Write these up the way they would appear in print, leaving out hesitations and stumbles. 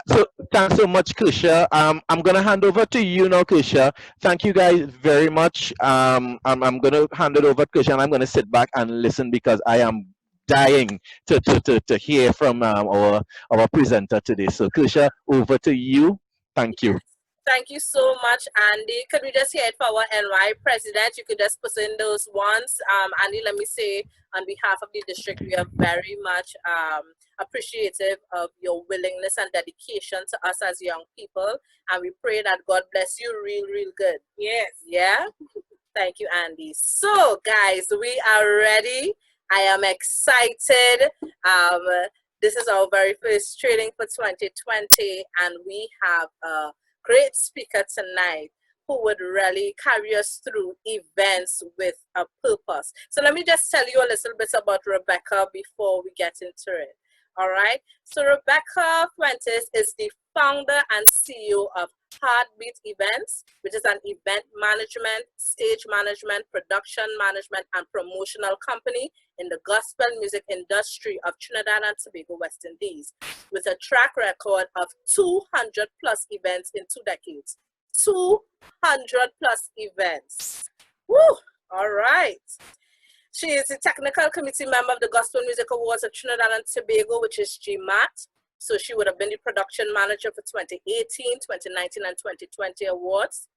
So thanks so much, Kersha. I'm gonna hand over to you now, Kersha. Thank you guys very much. I'm gonna hand it over to Kersha, and I'm gonna sit back and listen because I am dying to hear from our presenter today. So Kersha, over to you. Thank you. Thank you so much, Andy. Could we just hear it for our NY president? You could just put in those ones. Andy, let me say on behalf of the district, we are very much appreciative of your willingness and dedication to us as young people. And we pray that God bless you real, real good. Yes. Yeah? Thank you, Andy. So, guys, we are ready. I am excited. This is our very first training for 2020, and we have a great speaker tonight who would really carry us through events with a purpose. So let me just tell you a little bit about Rebekah before we get into it. All right. So Rebekah Fuentes is the founder and CEO of Heartbeat Events, which is an event management, stage management, production management, and promotional company in the gospel music industry of Trinidad and Tobago, West Indies, with a track record of 200 plus events in 2 decades. 200 plus events. Woo! All right. She is the technical committee member of the Gospel Music Awards of Trinidad and Tobago, which is GMAT. So she would have been the production manager for 2018, 2019, and 2020 awards.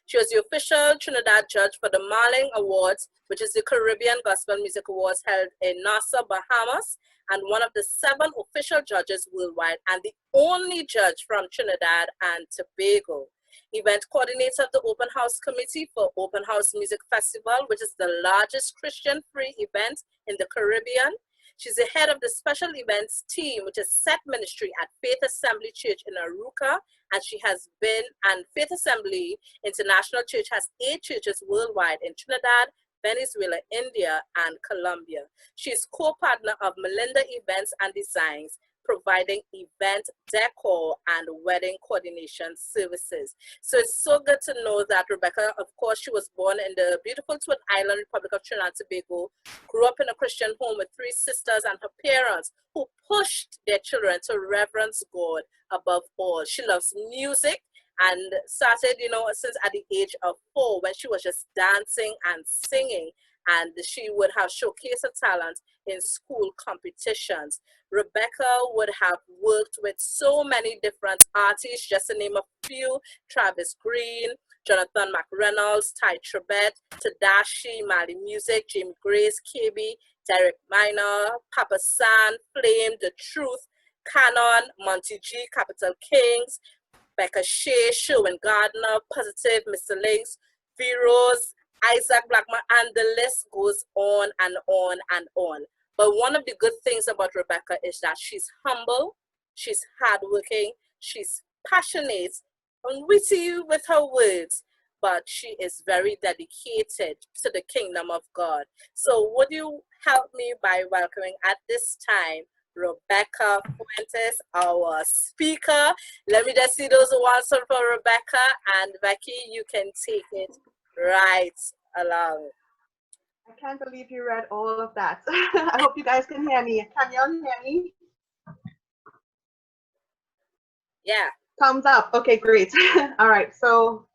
She was the official Trinidad judge for the Marling Awards, which is the Caribbean Gospel Music Awards held in Nassau, Bahamas, and one of the 7 official judges worldwide, and the only judge from Trinidad and Tobago. Event coordinator of the Open House Committee for Open House Music Festival, which is the largest Christian-free event in the Caribbean. She's the head of the special events team, which is set ministry at Faith Assembly Church in Aruca, and she has been, and Faith Assembly International Church has 8 churches worldwide in Trinidad, Venezuela, India, and Colombia. She is co-partner of Melinda Events and Designs, providing event decor and wedding coordination services. So it's so good to know that Rebekah, of course, she was born in the beautiful Twin Island Republic of Trinidad and Tobago, grew up in a Christian home with 3 sisters and her parents who pushed their children to reverence God above all. She loves music and started, since at the age of 4 when she was just dancing and singing, and she would have showcased her talent in school competitions. Rebekah would have worked with so many different artists, just to name a few: Travis Green, Jonathan McReynolds, Ty Trebet, Tadashi, Mali Music, Jamie Grace, KB, Derek Minor, Papa San, Flame, The Truth, Canon, Monty G, Capital Kings, Becca Shea, Sherwin Gardner, Positive, Mr. Links, V-Rose, Isaac Blackman, and the list goes on and on and on. But one of the good things about Rebekah is that she's humble, she's hardworking, she's passionate, and witty with her words, but she is very dedicated to the kingdom of God. So would you help me by welcoming at this time Rebekah Fuentes, our speaker. Let me just see those ones for Rebekah, and Becky, you can take it right along. I can't believe you read all of that. I hope you guys can hear me. Can you all hear me? Yeah. Thumbs up. Okay, great. All right, so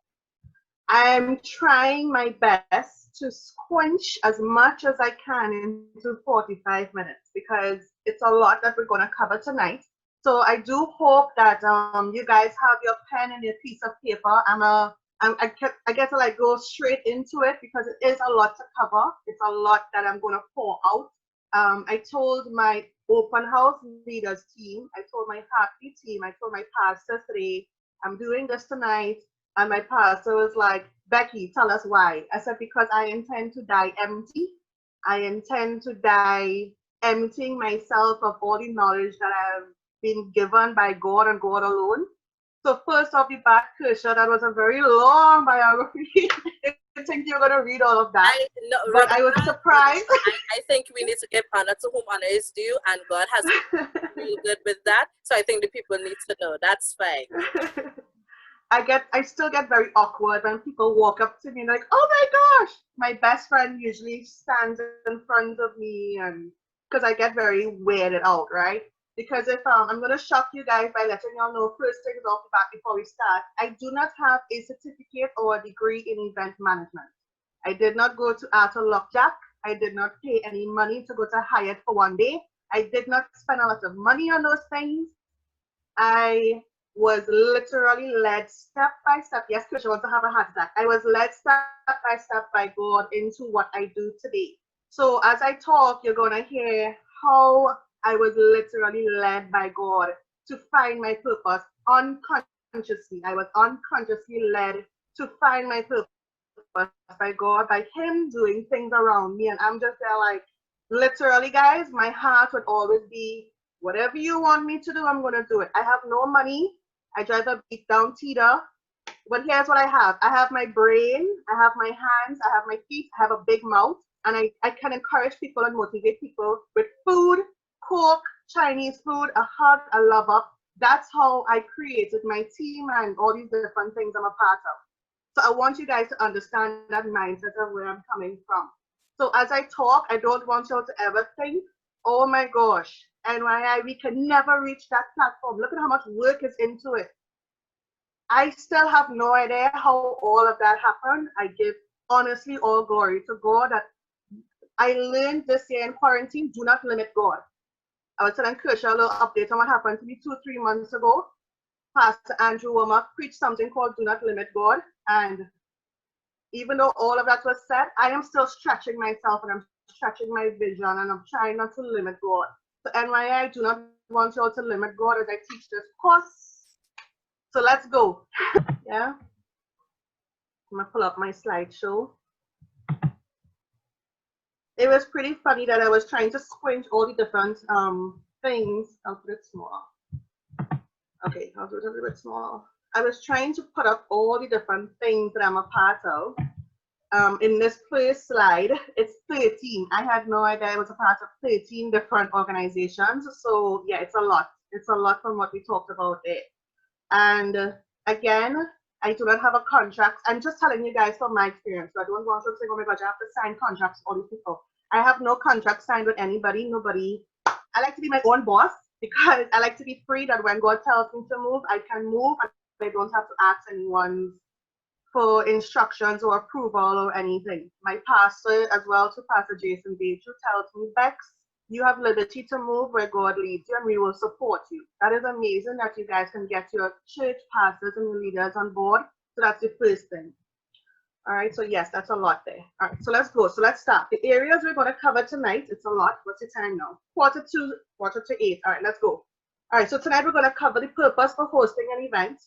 I'm trying my best to squinch as much as I can into 45 minutes because it's a lot that we're going to cover tonight. So I do hope that you guys have your pen and your piece of paper. I get to like go straight into it because it is a lot to cover. It's a lot that I'm going to pour out. I told my open house leaders team, I told my happy team, I told my pastor today, I'm doing this tonight. And my pastor was like, Becky, tell us why. I said, because I intend to die empty. I intend to die emptying myself of all the knowledge that I've been given by God and God alone. So first off the bat, Kersha, that was a very long biography. I think you're going to read all of that. But I was surprised. I think we need to give honor to whom honor is due, and God has been really good with that. So I think the people need to know. That's fine. I still get very awkward when people walk up to me like, oh my gosh, my best friend usually stands in front of me, and because I get very weirded out, right? Because if I'm going to shock you guys by letting y'all know first things off the bat before we start, I do not have a certificate or a degree in event management. I did not go to Arthur Lockjack. I did not pay any money to go to Hyatt for one day. I did not spend a lot of money on those things. I was literally led step by step. Yes, Kersha wants to have a heart attack. I was led step by step by God into what I do today. So as I talk, you're going to hear how I was literally led by God to find my purpose unconsciously. I was unconsciously led to find my purpose by God, by Him doing things around me. And I'm just there like, literally, guys, my heart would always be, whatever you want me to do, I'm going to do it. I have no money. I drive a beat down teeter. But here's what I have. I have my brain. I have my hands. I have my feet. I have a big mouth. And I can encourage people and motivate people with food, cook, Chinese food, a hug, a love up. That's how I created my team and all these different things I'm a part of. So I want you guys to understand that mindset of where I'm coming from. So as I talk, I don't want you all to ever think, oh my gosh, NYI, we can never reach that platform. Look at how much work is into it. I still have no idea how all of that happened. I give honestly all glory to God that I learned this year in quarantine, do not limit God. I was telling Kersha a little update on what happened to me 2-3 months ago. Pastor Andrew Womack preached something called Do Not Limit God. And even though all of that was said, I am still stretching myself and I'm stretching my vision and I'm trying not to limit God. So NYI, I do not want you all to limit God as I teach this course. So let's go. Yeah. I'm gonna pull up my slideshow. It was pretty funny that I was trying to squint all the different things. I'll put it small. Okay, I'll do it a little bit small. I was trying to put up all the different things that I'm a part of. In this first slide, it's 13. I had no idea I was a part of 13 different organizations. So yeah, it's a lot. It's a lot from what we talked about there. And again, I do not have a contract. I'm just telling you guys from my experience. So I don't want to say, oh my gosh, I have to sign contracts with all these people. I have no contract signed with anybody, nobody. I like to be my own boss because I like to be free, that when God tells me to move, I can move and I don't have to ask anyone for instructions or approval or anything. My pastor as well, to Pastor Jason Beach, who tells me, Bex, you have liberty to move where God leads you and we will support you. That is amazing that you guys can get your church pastors and leaders on board. So that's the first thing. All right, so yes, that's a lot there. All right, so let's go. So let's start. The areas we're going to cover tonight, it's a lot. What's the time now? 7:45. All right, let's go. All right, so tonight we're going to cover the purpose for hosting an event,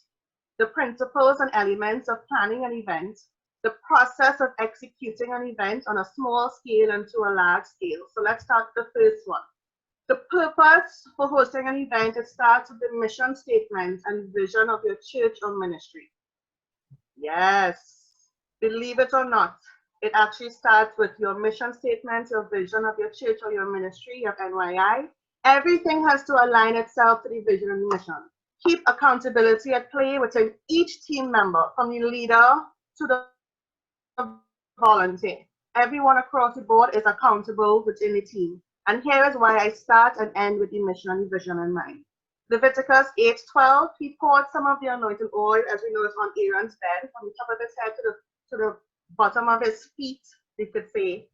the principles and elements of planning an event, the process of executing an event on a small scale and to a large scale. So let's start with the first one. The purpose for hosting an event, it starts with the mission statement and vision of your church or ministry. Yes. Believe it or not, it actually starts with your mission statement, your vision of your church or your ministry, your NYI. Everything has to align itself to the vision and mission. Keep accountability at play within each team member, from the leader to the volunteer. Everyone across the board is accountable within the team. And here is why I start and end with the mission and the vision in mind. Leviticus 8:12, he poured some of the anointing oil, as we notice, on Aaron's bed, from the top of his head to the bottom of his feet, we could say.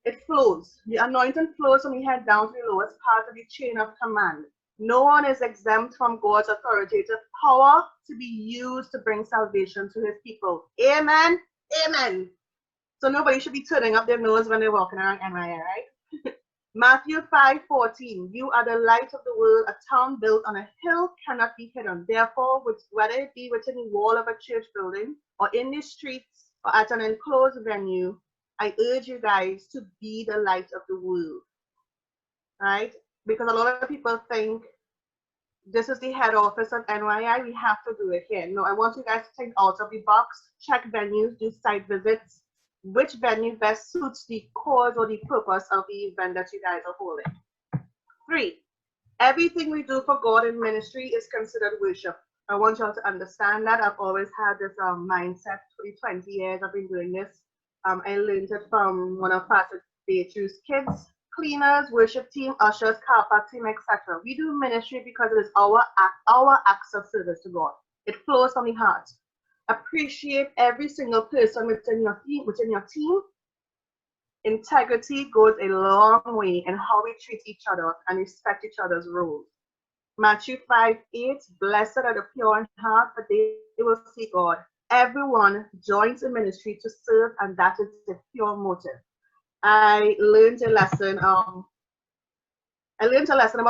It flows. The anointing flows from the head down to the lowest part of the chain of command. No one is exempt from God's authoritative power to be used to bring salvation to his people. Amen. Amen. So nobody should be turning up their nose when they're walking around NYI, right? Matthew 5:14, you are the light of the world. A town built on a hill cannot be hidden. Therefore, whether it be within the wall of a church building or in the streets or at an enclosed venue, I urge you guys to be the light of the world, right? Because a lot of people think this is the head office of NYI, we have to do it here. No, I want you guys to think out of the box, check venues, do site visits, which venue best suits the cause or the purpose of the event that you guys are holding. 3, everything we do for God in ministry is considered worship. I want y'all to understand that. I've always had this mindset for the 20 years I've been doing this. I learned it from one of Pastor Beatrice's kids, cleaners, worship team, ushers, car park team, etc. We do ministry because it is our acts of service to God. It flows from the heart. Appreciate every single person within your team. Integrity goes a long way in how we treat each other and respect each other's roles. Matthew 5:8, blessed are the pure in heart, for they will see God. Everyone joins a ministry to serve, and that is the pure motive. I learned a lesson about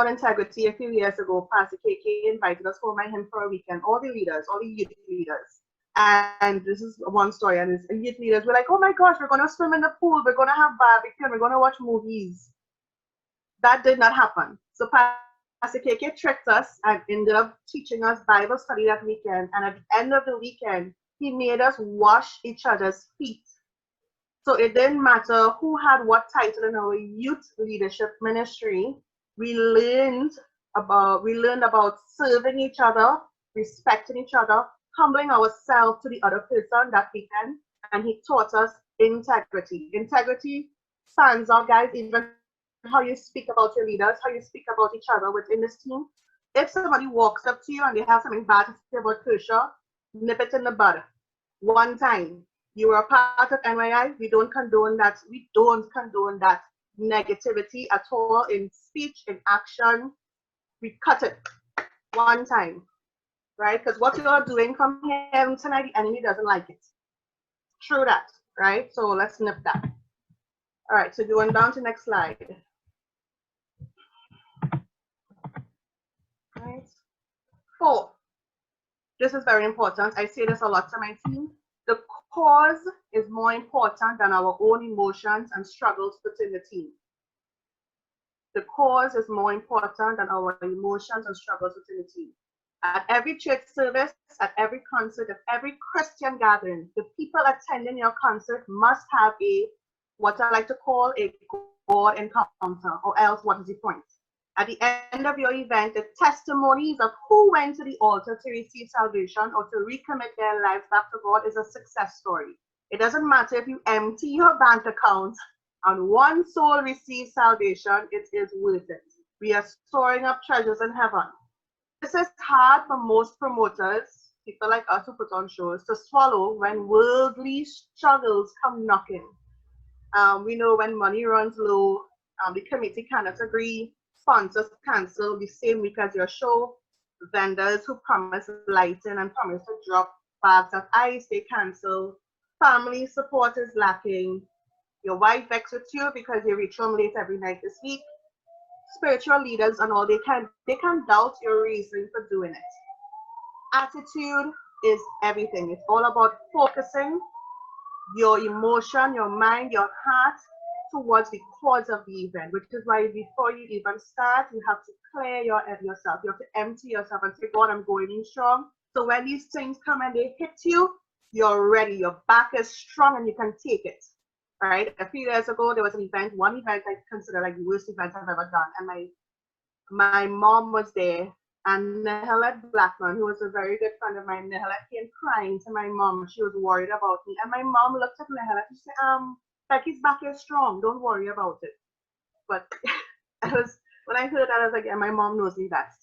integrity a few years ago. Pastor KK invited us home by him for a weekend, all the leaders, all the youth leaders. And this is one story, and the youth leaders were like, oh my gosh, we're going to swim in the pool, we're going to have barbecue, and we're going to watch movies. That did not happen. So Pastor KK tricked us and ended up teaching us Bible study that weekend. And at the end of the weekend, he made us wash each other's feet. So it didn't matter who had what title in our youth leadership ministry. We learned about serving each other, respecting each other, humbling ourselves to the other person that weekend, and he taught us integrity. Integrity stands out, guys, even how you speak about your leaders, how you speak about each other within this team. If somebody walks up to you and they have something bad to say about Kersha, nip it in the bud. One time. You are a part of NYI. We don't condone that. We don't condone that negativity at all in speech, in action. We cut it one time, right? Because what you are doing from here tonight, the enemy doesn't like it. True that, right? So let's nip that. All right, so going down to the next slide. Right. 4. This is very important. I say this a lot to my team. The cause is more important than our own emotions and struggles within the team. The cause is more important than our emotions and struggles within the team. At every church service, at every concert, at every Christian gathering, the people attending your concert must have what I like to call a God encounter, or else what is the point? At the end of your event, the testimonies of who went to the altar to receive salvation or to recommit their lives back to God is a success story. It doesn't matter if you empty your bank account and one soul receives salvation, it is worth it. We are storing up treasures in heaven. This is hard for most promoters, people like us who put on shows, to swallow when worldly struggles come knocking. We know when money runs low, the committee cannot agree, sponsors cancel the same week as your show, vendors who promise lighting and promise to drop bags of ice, they cancel, family support is lacking, your wife vexed with you because you reach home late every night this week, spiritual leaders and all, they can doubt your reason for doing it. Attitude is everything. It's all about focusing your emotion, your mind, your heart towards the cause of the event, which is why before you even start, you have to clear yourself. You have to empty yourself and say, God, I'm going in strong. So when these things come and they hit you, you're ready. Your back is strong and you can take it. All right. A few years ago, there was one event I consider like the worst event I've ever done. And my mom was there. And Nehalet Blackman, who was a very good friend of mine, Nehalet came crying to my mom. She was worried about me. And my mom looked at Nehalet and said, Becky's back is strong. Don't worry about it. But when I heard that, I was like, yeah, my mom knows me best.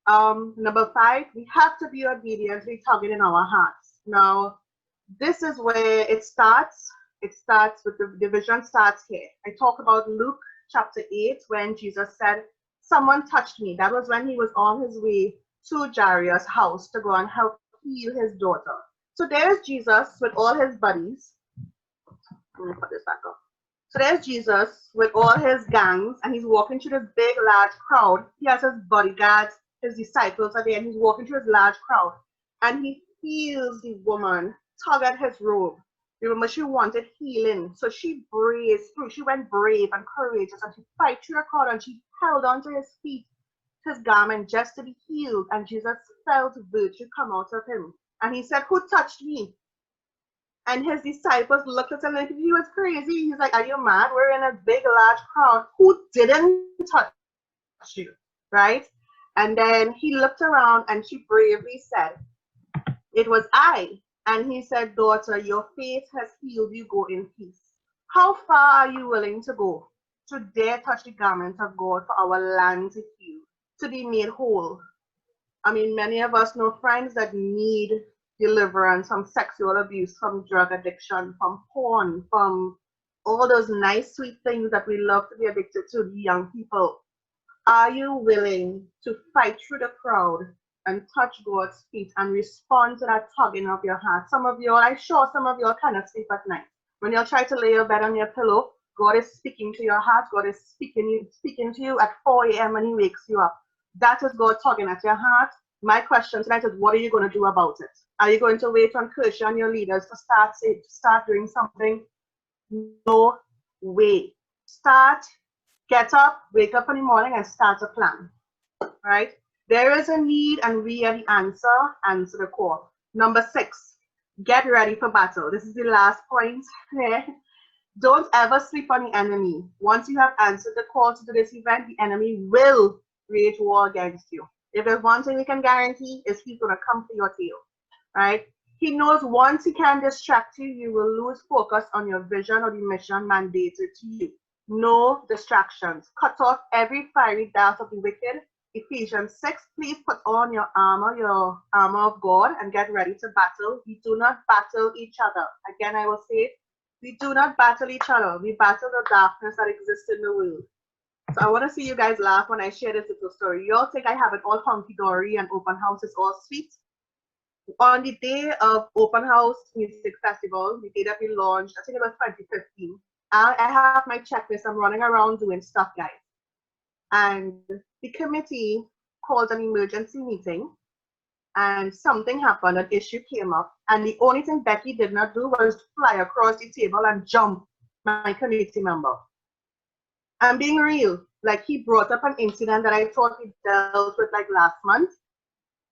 Number 5, we have to be obediently targeting our hearts. Now, this is where it starts. It starts with the division starts here. I talk about Luke chapter 8 when Jesus said, someone touched me. That was when he was on his way to Jairus' house to go and help heal his daughter. So there's Jesus with all his buddies. Let me put this back up. So there's Jesus with all his gangs, and he's walking through this big, large crowd. He has his bodyguards, his disciples are there, and he's walking through this large crowd. And he heals the woman, tug at his robe. Remember, she wanted healing, so she brazed through. She went brave and courageous, and she fight through the crowd, and she held onto his feet, his garment, just to be healed. And Jesus felt virtue come out of him. And he said, who touched me? And his disciples looked at him like he was crazy. He's like, are you mad? We're in a big, large crowd. Who didn't touch you? Right? And then he looked around and she bravely said, it was I. And he said, daughter, your faith has healed you. Go in peace. How far are you willing to go? to dare touch the garment of God for our land to heal, to be made whole. I mean, many of us know friends that need deliverance from sexual abuse, from drug addiction, from porn, from all those nice, sweet things that we love to be addicted to, the young people. Are you willing to fight through the crowd and touch God's feet and respond to that tugging of your heart? Some of you, I'm sure some of you cannot sleep at night. When you try to lay your bed on your pillow, God is speaking to your heart. God is speaking to you at 4 a.m. when He wakes you up. That is God tugging at your heart. My question tonight is, what are you going to do about it? Are you going to wait on Kersha and your leaders to start doing something? No way. Get up, wake up in the morning and start a plan. Right? There is a need and we are the answer the call. Number 6, get ready for battle. This is the last point. Don't ever sleep on the enemy. Once you have answered the call to do this event, the enemy will wage war against you. If there's one thing we can guarantee is he's going to come for your tail, right? He knows once he can distract you, you will lose focus on your vision or the mission mandated to you. No distractions. Cut off every fiery dart of the wicked. Ephesians 6, please put on your armor of God and get ready to battle. We do not battle each other. Again, I will say it. We do not battle each other. We battle the darkness that exists in the world. So I want to see you guys laugh when I share this little story. You all think I have it all hunky-dory and open house is all sweet. On the day of Open House Music Festival, the day that we launched, I think it was 2015, I have my checklist. I'm running around doing stuff, guys. And the committee called an emergency meeting and something happened, an issue came up. And the only thing Becky did not do was fly across the table and jump my committee member. I'm being real. Like, he brought up an incident that I thought we dealt with like last month.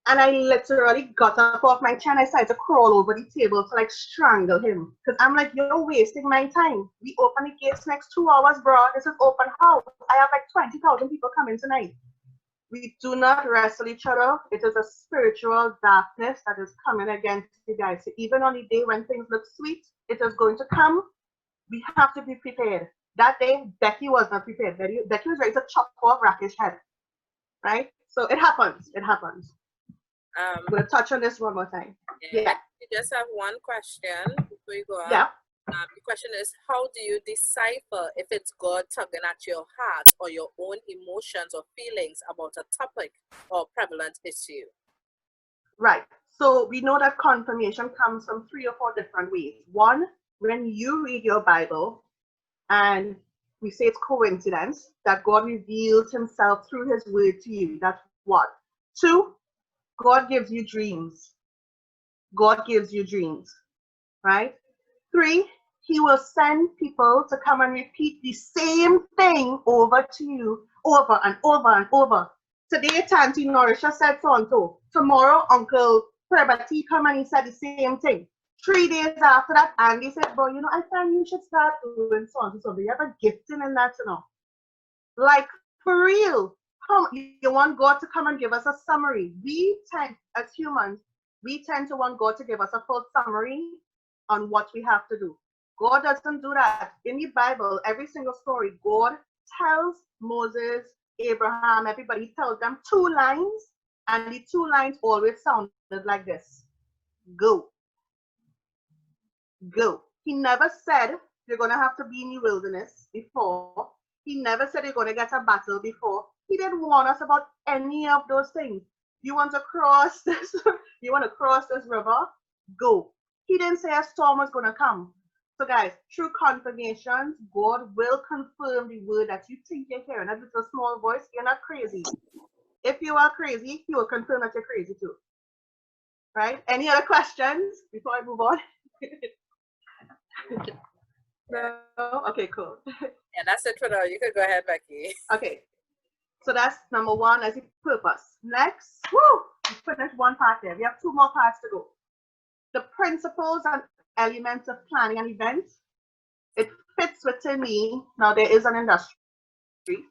And I literally got up off my chair and I started to crawl over the table to like strangle him. Because I'm like, you're wasting my time. We open the gates next 2 hours, bro. This is open house. I have like 20,000 people coming tonight. We do not wrestle each other. It is a spiritual darkness that is coming against you guys. So even on the day when things look sweet, it is going to come. We have to be prepared. That day, Becky was not prepared. Becky was ready to chop off Rakesh's head. Right? So it happens. It happens. I'm going to touch on this one more time. Yeah. You just have one question before you go on. Yeah. The question is, how do you decipher if it's God tugging at your heart or your own emotions or feelings about a topic or prevalent issue? Right. So we know that confirmation comes from 3 or 4 different ways. One, when you read your Bible and we say it's coincidence that God reveals himself through his word to you. That's one. 2, God gives you dreams. God gives you dreams, right? 3, he will send people to come and repeat the same thing over to you, over and over and over. Today, Tanti Nourisha said so and so. Tomorrow, Uncle Prebati come and he said the same thing. 3 days after that, Andy said, boy, I find you should start doing so and so. You have a gifting in that, Like, for real. You want God to come and give us a summary. We tend, as humans, to want God to give us a full summary on what we have to do. God doesn't do that. In the Bible, every single story, God tells Moses, Abraham, everybody, he tells them 2 lines, and the 2 lines always sounded like this. Go. Go. He never said you're going to have to be in the wilderness before. He never said you're going to get a battle before. He didn't warn us about any of those things. You want to cross this? You want to cross this river? Go. He didn't say a storm was going to come. So guys, through confirmations, God will confirm the word that you think you're hearing. That little small voice, you're not crazy. If you are crazy, he will confirm that you're crazy too. Right? Any other questions before I move on? No? Okay, cool. Yeah, that's it for now. You could go ahead, Becky. Okay. So that's number 1 as a purpose. Next, we finished 1 part there. We have 2 more parts to go. The principles and elements of planning an event. It fits within me. Now there is an industry,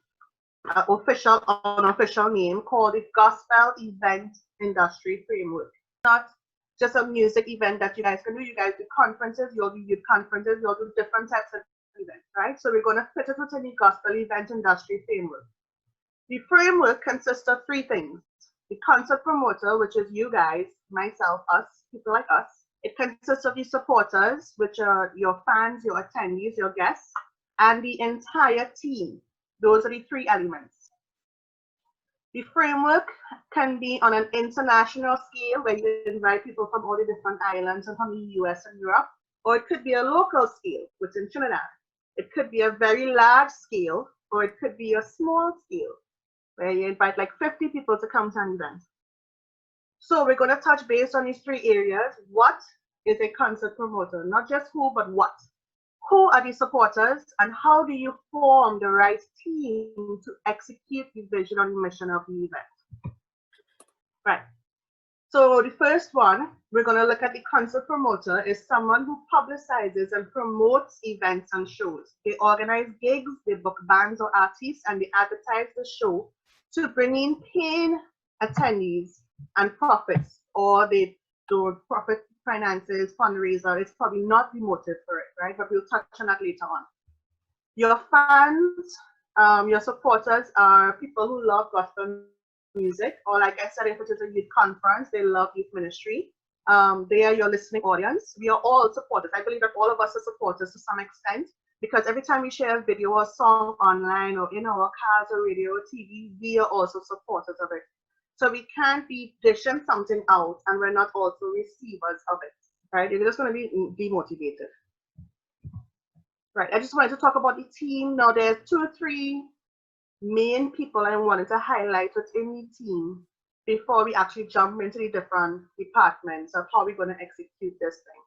official, unofficial name called the Gospel Event Industry Framework. Not just a music event that you guys can do. You guys do conferences, you'll do youth conferences, you'll do different types of event, right? So we're going to fit it within the gospel event industry framework. The framework consists of three things. The concert promoter, which is you guys, myself, us, people like us. It consists of the supporters, which are your fans, your attendees, your guests, and the entire team. Those are the three elements. The framework can be on an international scale where you invite people from all the different islands and from the US and Europe, or it could be a local scale, which is in Trinidad. It could be a very large scale, or it could be a small scale where you invite like 50 people to come to an event. So we're going to touch base on these three areas. What is a concert promoter? Not just who, but what. Who are the supporters, and how do you form the right team to execute the vision and mission of the event? Right. So the first one, we're going to look at the concert promoter is someone who publicizes and promotes events and shows. They organize gigs, they book bands or artists, and they advertise the show to bring in paying attendees and profits, or they do profit finances, fundraiser. It's probably not the motive for it, right? But we'll touch on that later on. Your fans, your supporters are people who love gospel music, or like I said, if it is a youth conference, they love youth ministry. They are your listening audience. We are all supporters. I believe that all of us are supporters to some extent, because every time we share a video or song online or in our cars or radio or TV, we are also supporters of it. So we can't be dishing something out and we're not also receivers of it, right? You're just going to be demotivated. Right, I just wanted to talk about the team. Now there's 2 or 3 main people I wanted to highlight within the team before we actually jump into the different departments of how we're going to execute this thing.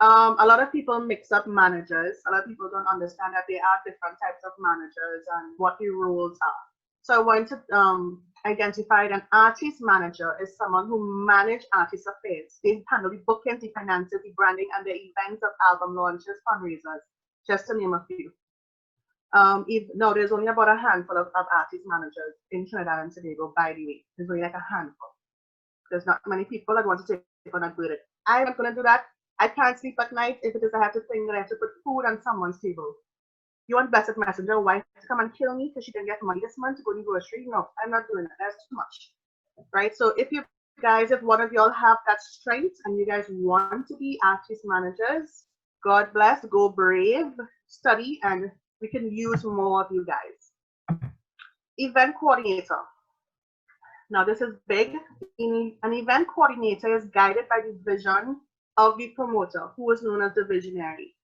A lot of people mix up managers. A lot of people don't understand that there are different types of managers and what the roles are. So I want to identify an artist manager is someone who manages artist affairs. They handle the bookings, the finances, the branding, and the events of album launches, fundraisers, just to name a few. No, there's only about a handful of artist managers in Trinidad and Tobago, by the way. There's only like a handful. There's not many people that want to take on that burden. I'm not going to do that. I can't sleep at night if it is I have to think that I have to put food on someone's table. You want Blessed Messenger wife to come and kill me because she didn't get money this month to go to the grocery? No, I'm not doing that. That's too much, right? So if you guys, if one of y'all have that strength and you guys want to be artist managers, God bless, go brave, study, and we can use more of you guys. Event coordinator. Now this is big. An event coordinator is guided by the vision of the promoter, who is known as the visionary.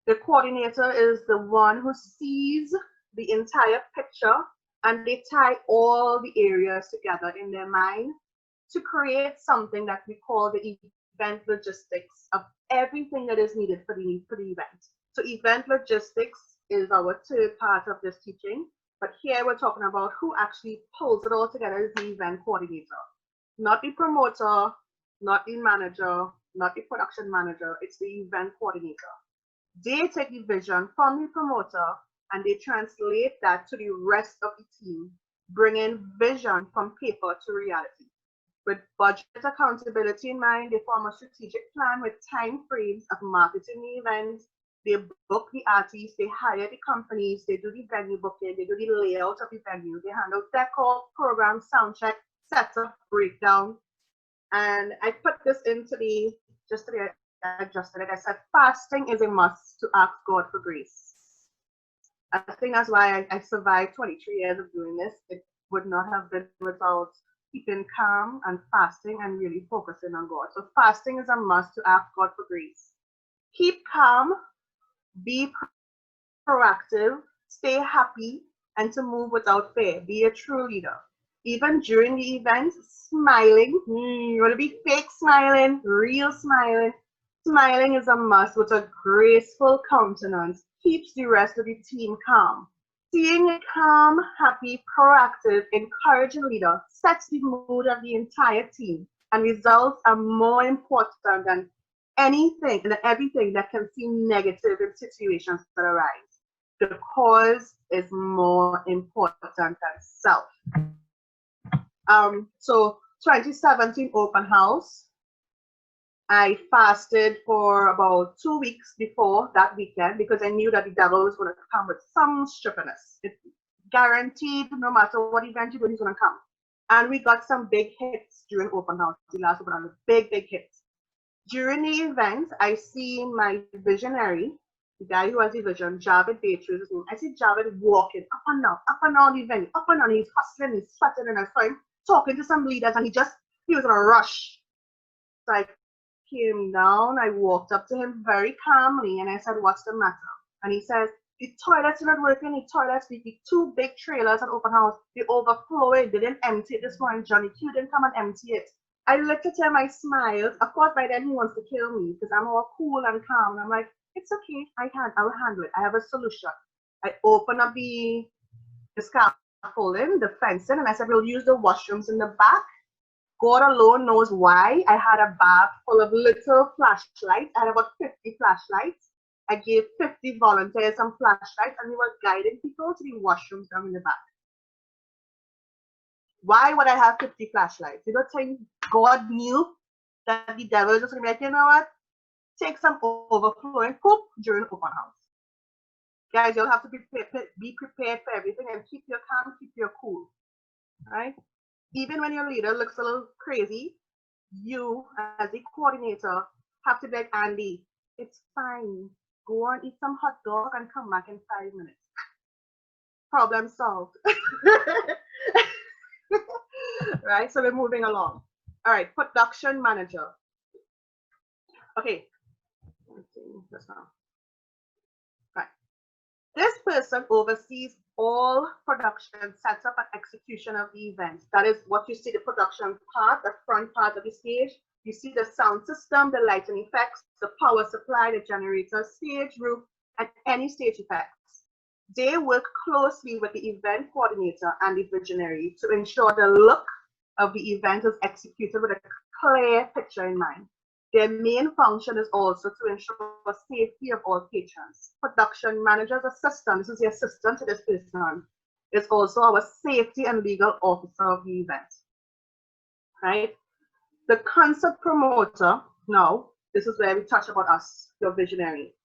The coordinator is the one who sees the entire picture and they tie all the areas together in their mind to create something that we call the event logistics of everything that is needed for the event. So event logistics is our third part of this teaching, but here we're talking about who actually pulls it all together is the event coordinator, not the promoter, not the manager, not the production manager, it's the event coordinator. They take the vision from the promoter and they translate that to the rest of the team, bringing vision from paper to reality. With budget accountability in mind, they form a strategic plan with time frames of marketing the events. They book the artists, they hire the companies, they do the venue booking, they do the layout of the venue, they handle decor, program, sound check, setup, breakdown. And I put this into the, just to adjusted it. I said fasting is a must to ask God for grace. I think that's why I survived 23 years of doing this. It would not have been without keeping calm and fasting and really focusing on God. So fasting is a must to ask God for grace. Keep calm, be proactive, stay happy, and to move without fear. Be a true leader. Even during the event, smiling. You want to be fake smiling, real smiling. Smiling is a must with a graceful countenance. Keeps the rest of the team calm. Seeing a calm, happy, proactive, encouraging leader sets the mood of the entire team, and results are more important than anything and everything that can seem negative in situations that arise. The cause is more important than self. So 2017 open house. I fasted for about 2 weeks before that weekend because I knew that the devil was going to come with some strippiness. It's guaranteed, no matter what event you do, he's going to come. And we got some big hits during open house. The last open house, big hits. During the event, I see my visionary, the guy who has the vision, Javid Beatrice. I see Javid walking up and down the venue, up and down. He's hustling, he's sweating, and I saw him talking to some leaders, and he was in a rush. So I came down, I walked up to him very calmly, and I said, "What's the matter?" And he says, "The toilets are not working, the toilets, the two big trailers at open house, they overflowing, they didn't empty it this morning, Johnny Q didn't come and empty it." I looked at him, I smiled. Of course, by then he wants to kill me because I'm all cool and calm. And I'm like, "It's okay, I will handle it. I have a solution." I open up the scaffolding, the fencing, and I said, "We'll use the washrooms in the back." God alone knows why. I had a bag full of little flashlights. I had about 50 flashlights. I gave 50 volunteers some flashlights, and we were guiding people to the washrooms down in the back. Why would I have 50 flashlights? You don't think God knew that the devil was just going to be like, "You know what? Take some overflowing poop during open house." Guys, you'll have to be prepared for everything and keep your calm, keep your cool. Right? Even when your leader looks a little crazy, you as the coordinator have to be like, "Andy, it's fine. Go on, eat some hot dog and come back in 5 minutes. Problem solved." Right, so we're moving along. All right, production manager. Okay, let's see this now. Right, this person oversees all production, sets up and execution of the event. That is what you see, the production part, the front part of the stage. You see the sound system, the lighting effects, the power supply, the generator, stage, roof, and any stage effects. They work closely with the event coordinator and the visionary to ensure the look of the event is executed with a clear picture in mind. Their main function is also to ensure safety of all patrons. Production manager's assistant, this is the assistant to this person, is also our safety and legal officer of the event. Right? The concert promoter, now, this is where we touch about us, your visionary.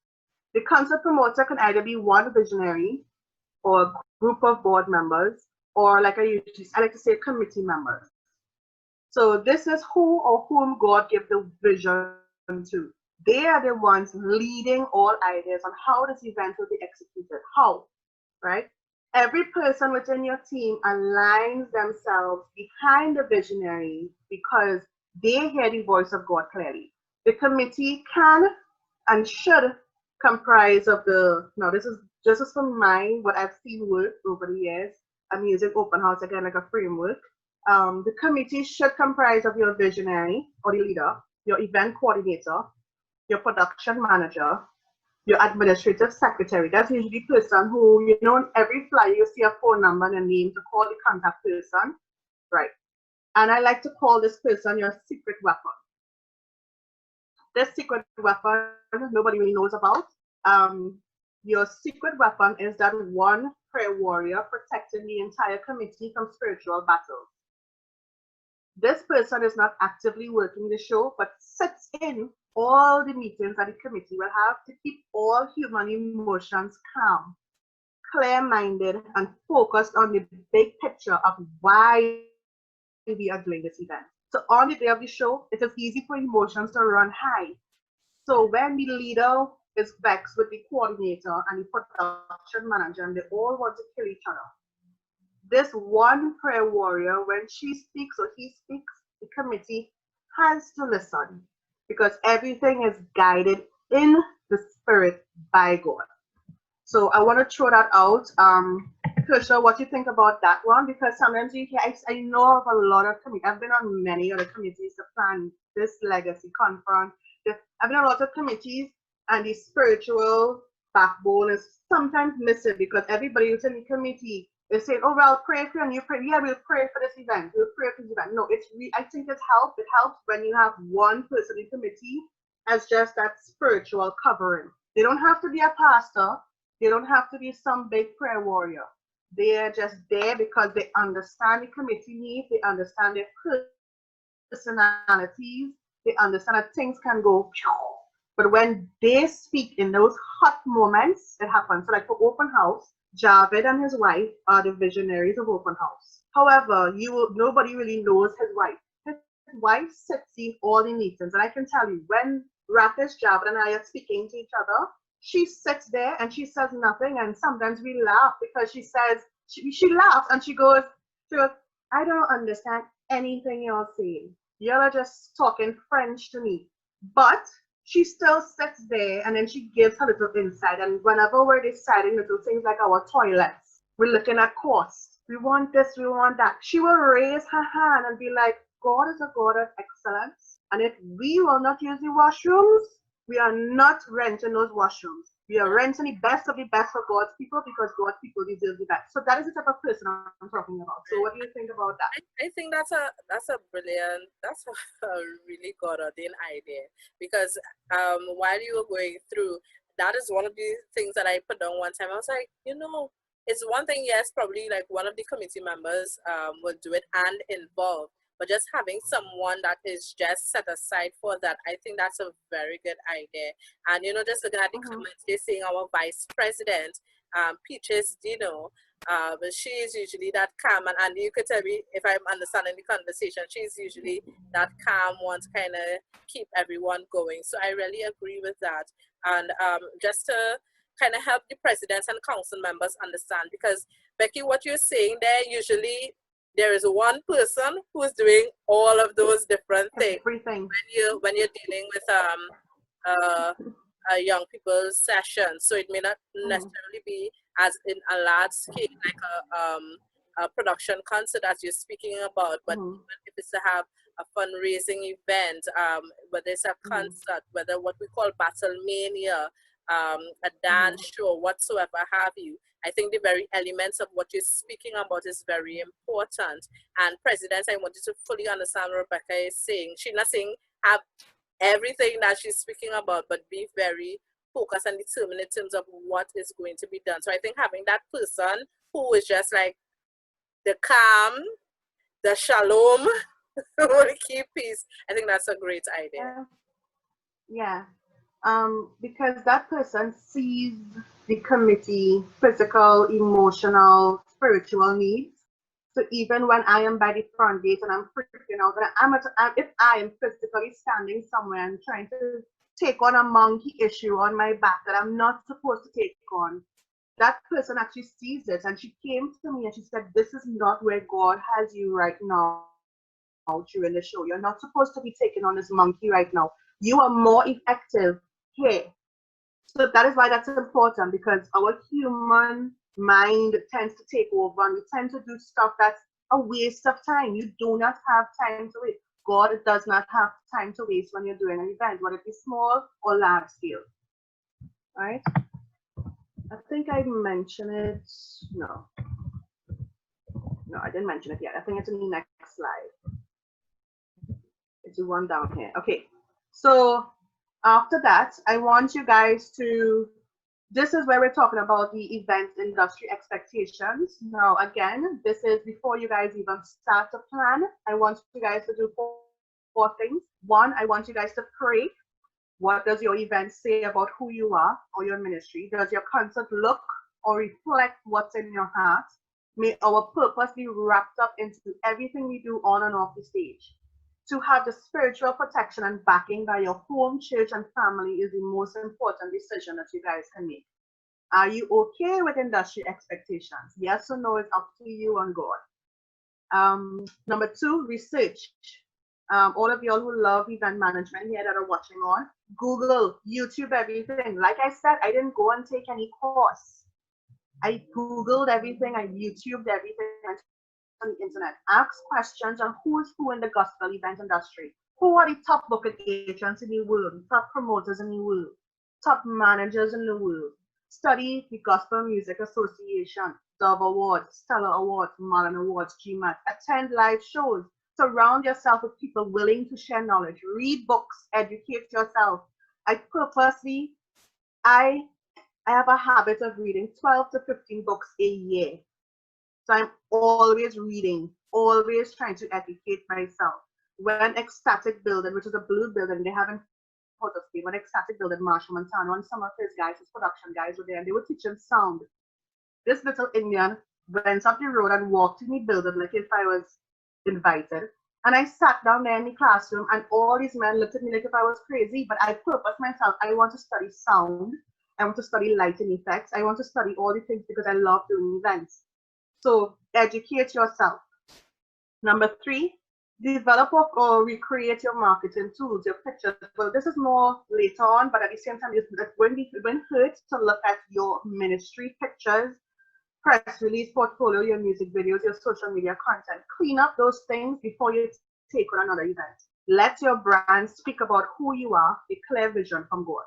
The concert promoter can either be one visionary or a group of board members, or like I like to say, committee members. So this is who or whom God gives the vision to. They are the ones leading all ideas on how this event will be executed. How, right? Every person within your team aligns themselves behind the visionary because they hear the voice of God clearly. The committee can and should comprise of the, now this is just from what I've seen work over the years. I'm using open house again like a framework. The committee should comprise of your visionary or the leader, your event coordinator, your production manager, your administrative secretary. That's usually the person who, you know, on every flyer you see a phone number and a name to call the contact person, right? And I like to call this person your secret weapon. This secret weapon nobody really knows about. Your secret weapon is that one prayer warrior protecting the entire committee from spiritual battles. This person is not actively working the show, but sits in all the meetings that the committee will have to keep all human emotions calm, clear-minded, and focused on the big picture of why we are doing this event. So on the day of the show, it is easy for emotions to run high. So when the leader is vexed with the coordinator and the production manager, and they all want to kill each other, this one prayer warrior, when she speaks or he speaks, the committee has to listen because everything is guided in the spirit by God. So I want to throw that out. Kersha, what do you think about that one? Because sometimes you hear, I know of a lot of committees. I've been on many other committees to plan this legacy conference. I've been on a lot of committees, and the spiritual backbone is sometimes missing because everybody who's in the committee is saying, "Oh, well, pray for you," and you pray. Yeah, we'll pray for this event. We'll pray for this event. No, I think it helps. It helps when you have one person in the committee as just that spiritual covering. They don't have to be a pastor. They don't have to be some big prayer warrior. They are just there because they understand the committee needs. They understand their personalities. They understand that things can go, but when they speak in those hot moments, it happens. So like for open house, Javid and his wife are the visionaries of open house. However, nobody really knows his wife. His wife sits in all the meetings, and I can tell you when Rakesh, Javid, and I are speaking to each other, she sits there and she says nothing, and sometimes we laugh because she says she laughs and she goes, I don't understand anything you're saying. You're just talking French to me. But she still sits there and then she gives her little insight. And whenever we're deciding little things like our toilets, we're looking at cost. We want this, we want that. She will raise her hand and be like, God is a God of excellence. And if we will not use the washrooms, we are not renting those washrooms. We are renting the best of the best for God's people because God's people deserve the best. So that is the type of person I'm talking about. So what do you think about that? I think that's a brilliant, that's a really God ordained idea, because while you were going through, that is one of the things that I put down one time. I was like, it's one thing, yes, probably like one of the committee members will do it and involve, but just having someone that is just set aside for that, I think that's a very good idea. And just looking at the comments, they're saying our vice president, Peaches Dino, she is usually that calm, and you could tell me if I'm understanding the conversation, she's usually that calm one to kind of keep everyone going. So I really agree with that. And just to kind of help the presidents and council members understand, because Becky, what you're saying there, usually there is one person who's doing all of those different things. Everything. When you're dealing with a young people's session, so it may not necessarily be as in a large scale like a production concert as you're speaking about, but even if it's to have a fundraising event, whether it's a concert, whether what we call battle mania, a dance show, whatsoever have you. I think the very elements of what you're speaking about is very important. And presidents, I want you to fully understand what Rebekah is saying. She's not saying have everything that she's speaking about, but be very focused and determined in terms of what is going to be done. So I think having that person who is just like the calm, the shalom, will keep peace, I think that's a great idea. Yeah. Because that person sees the committee physical, emotional, spiritual needs. So even when I am by the front gate and I'm freaking out, if I am physically standing somewhere and trying to take on a monkey issue on my back that I'm not supposed to take on, that person actually sees it. And she came to me and she said, this is not where God has you right now during the show. You're not supposed to be taking on this monkey right now. You are more effective here. So that is why that's important, because our human mind tends to take over and we tend to do stuff that's a waste of time. You do not have time to waste. God does not have time to waste when you're doing an event, whether it be small or large scale. All right? I think I mentioned it. No, I didn't mention it yet. I think it's in the next slide. It's the one down here. Okay. So after that, I want you guys to, this is where we're talking about the event industry expectations. Now, again, this is before you guys even start to plan. I want you guys to do four things. One, I want you guys to pray. What does your event say about who you are or your ministry? Does your concert look or reflect what's in your heart? May our purpose be wrapped up into everything we do on and off the stage. To have the spiritual protection and backing by your home, church, and family is the most important decision that you guys can make. Are you okay with industry expectations? Yes or no is up to you and God. Number two, research. All of y'all who love event management here that are watching on, Google, YouTube, everything. Like I said, I didn't go and take any course. I Googled everything, I YouTubed everything on the internet. Ask questions on who's who in the gospel event industry. Who are the top booking agents in the world, top promoters in the world, top managers in the world. Study the Gospel Music Association, Dove Awards, Stellar Awards, Marlin Awards, GMAT. Attend live shows. Surround yourself with people willing to share knowledge. Read books, educate yourself. I have a habit of reading 12 to 15 books a year. So I'm always reading, always trying to educate myself. when Ecstatic Building, which is a blue building they have in Port of Spain, when Ecstatic Building, Marshall Montano, and some of his guys, his production guys were there, and they were teaching sound. This little Indian went up the road and walked in the building like if I was invited. And I sat down there in the classroom, and all these men looked at me like if I was crazy, but I purposed myself. I want to study sound. I want to study lighting effects. I want to study all the things because I love doing events. So educate yourself. Number 3, develop or recreate your marketing tools, your pictures. Well, this is more later on, but at the same time, it wouldn't hurt to look at your ministry pictures, press release, portfolio, your music videos, your social media content. Clean up those things before you take on another event. Let your brand speak about who you are, a clear vision from God.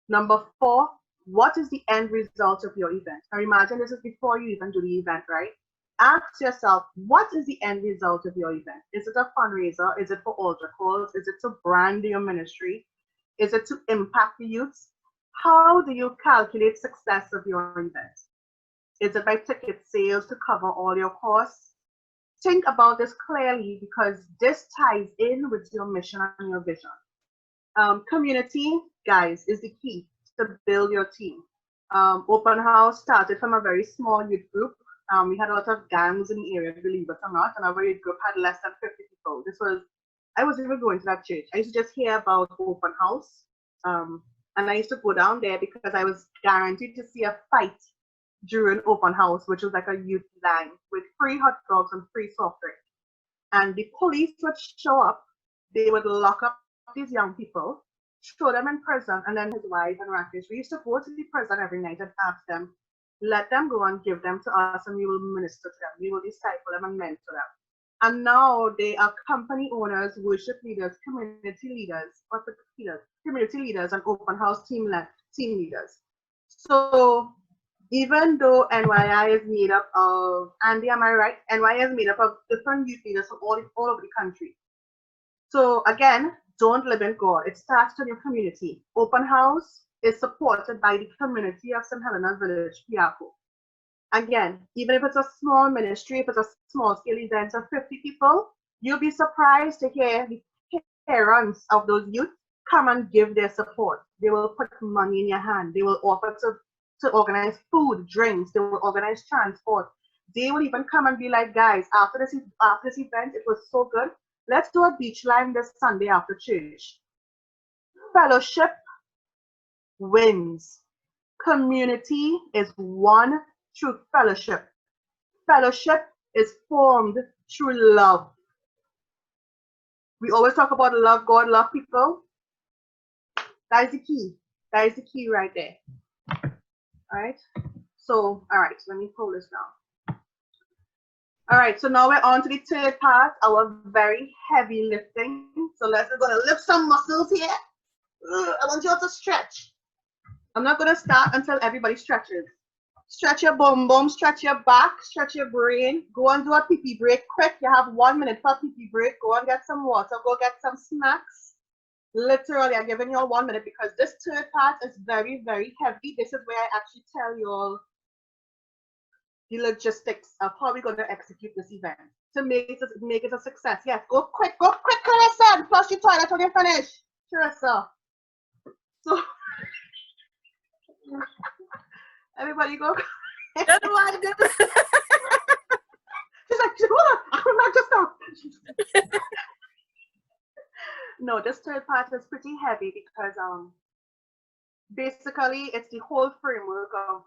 Number 4, what is the end result of your event? Now imagine this is before you even do the event, right? Ask yourself, what is the end result of your event? Is it a fundraiser? Is it for altar calls? Is it to brand your ministry? Is it to impact the youth? How do you calculate success of your event? Is it by ticket sales to cover all your costs? Think about this clearly because this ties in with your mission and your vision. Community, guys, is the key to build your team. Open House started from a very small youth group. We had a lot of gangs in the area, believe it or not, and our youth group had less than 50 people. I wasn't even going to that church. I used to just hear about Open House, and I used to go down there because I was guaranteed to see a fight during Open House, which was like a youth line with free hot dogs and free soft drink. And the police would show up, they would lock up these young people, throw them in prison, and then his wife and Rakesh, we used to go to the prison every night and ask them, let them go and give them to us and we will minister to them. We will disciple them and mentor them. And now they are company owners, worship leaders, community leaders, and Open House team leaders. So even though NYI is made up of, Andy, am I right? NYI is made up of different youth leaders from all over the country. So again, don't live in God. It starts in your community. Open House is supported by the community of St. Helena Village, Piaco. Again, even if it's a small ministry, if it's a small scale event of 50 people, you'll be surprised to hear the parents of those youth come and give their support. They will put money in your hand. They will offer to organize food, drinks. They will organize transport. They will even come and be like, guys, after this event, it was so good. Let's do a beach line this Sunday after church. Fellowship wins. Community is won through fellowship. Fellowship is formed through love. We always talk about love God, love people. That is the key. That is the key right there. All right. So, all right, let me pull this down. All right, so now we're on to the third part, our very heavy lifting. So we're gonna lift some muscles here. I want you all to stretch. I'm not gonna start until everybody stretches. Stretch your bum bum, stretch your back, stretch your brain. Go and do a pee-pee break quick. You have 1 minute for a pee-pee break. Go and get some water, go get some snacks. Literally, I'm giving you all 1 minute because this third part is very, very heavy. This is where I actually tell you all the logistics of how we're going to execute this event to make it a success. Yes, go quick, Carissa, flush your toilet when you finish. Carissa. So, everybody go. She's like, what? I'm not just now. No, this third part is pretty heavy because basically it's the whole framework of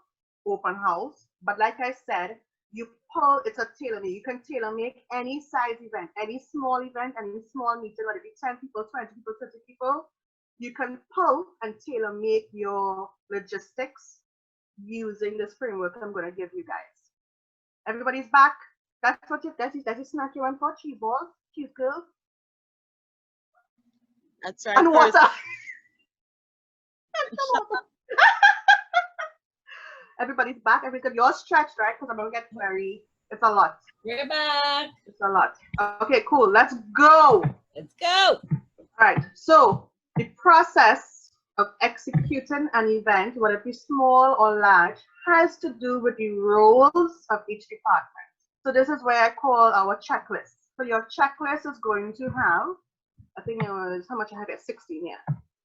Open House. But like I said, it's a tailor-made. You can tailor-make any size event, any small event, any small meeting, whether it be 10 people, 20 people, 30 people. You can pull and tailor-make your logistics using this framework I'm going to give you guys. Everybody's back. That's the snack you want for, cheese balls, cheese girl. That's right. And water. Everybody's back. You're stretched, right? Because I'm going to get it's a lot. We're back. It's a lot. Okay, cool. Let's go. Let's go. All right. So the process of executing an event, whether it be small or large, has to do with the roles of each department. So this is where I call our checklist. So your checklist is going to have, I think it was, how much I had there? 16, yeah.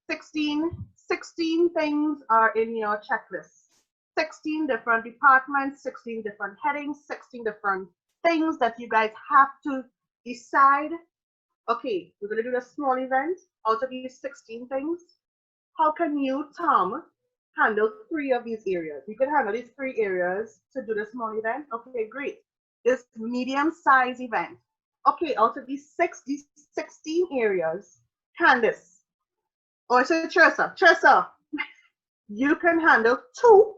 16 things are in your checklist. 16 different departments, 16 different headings, 16 different things that you guys have to decide. Okay, we're going to do a small event. Out of these 16 things, how can you, Tom, handle 3 of these areas? You can handle these 3 areas to do the small event. Okay, great. This medium-size event. Okay, out of these 16 areas, Candice, or so Kersha, you can handle 2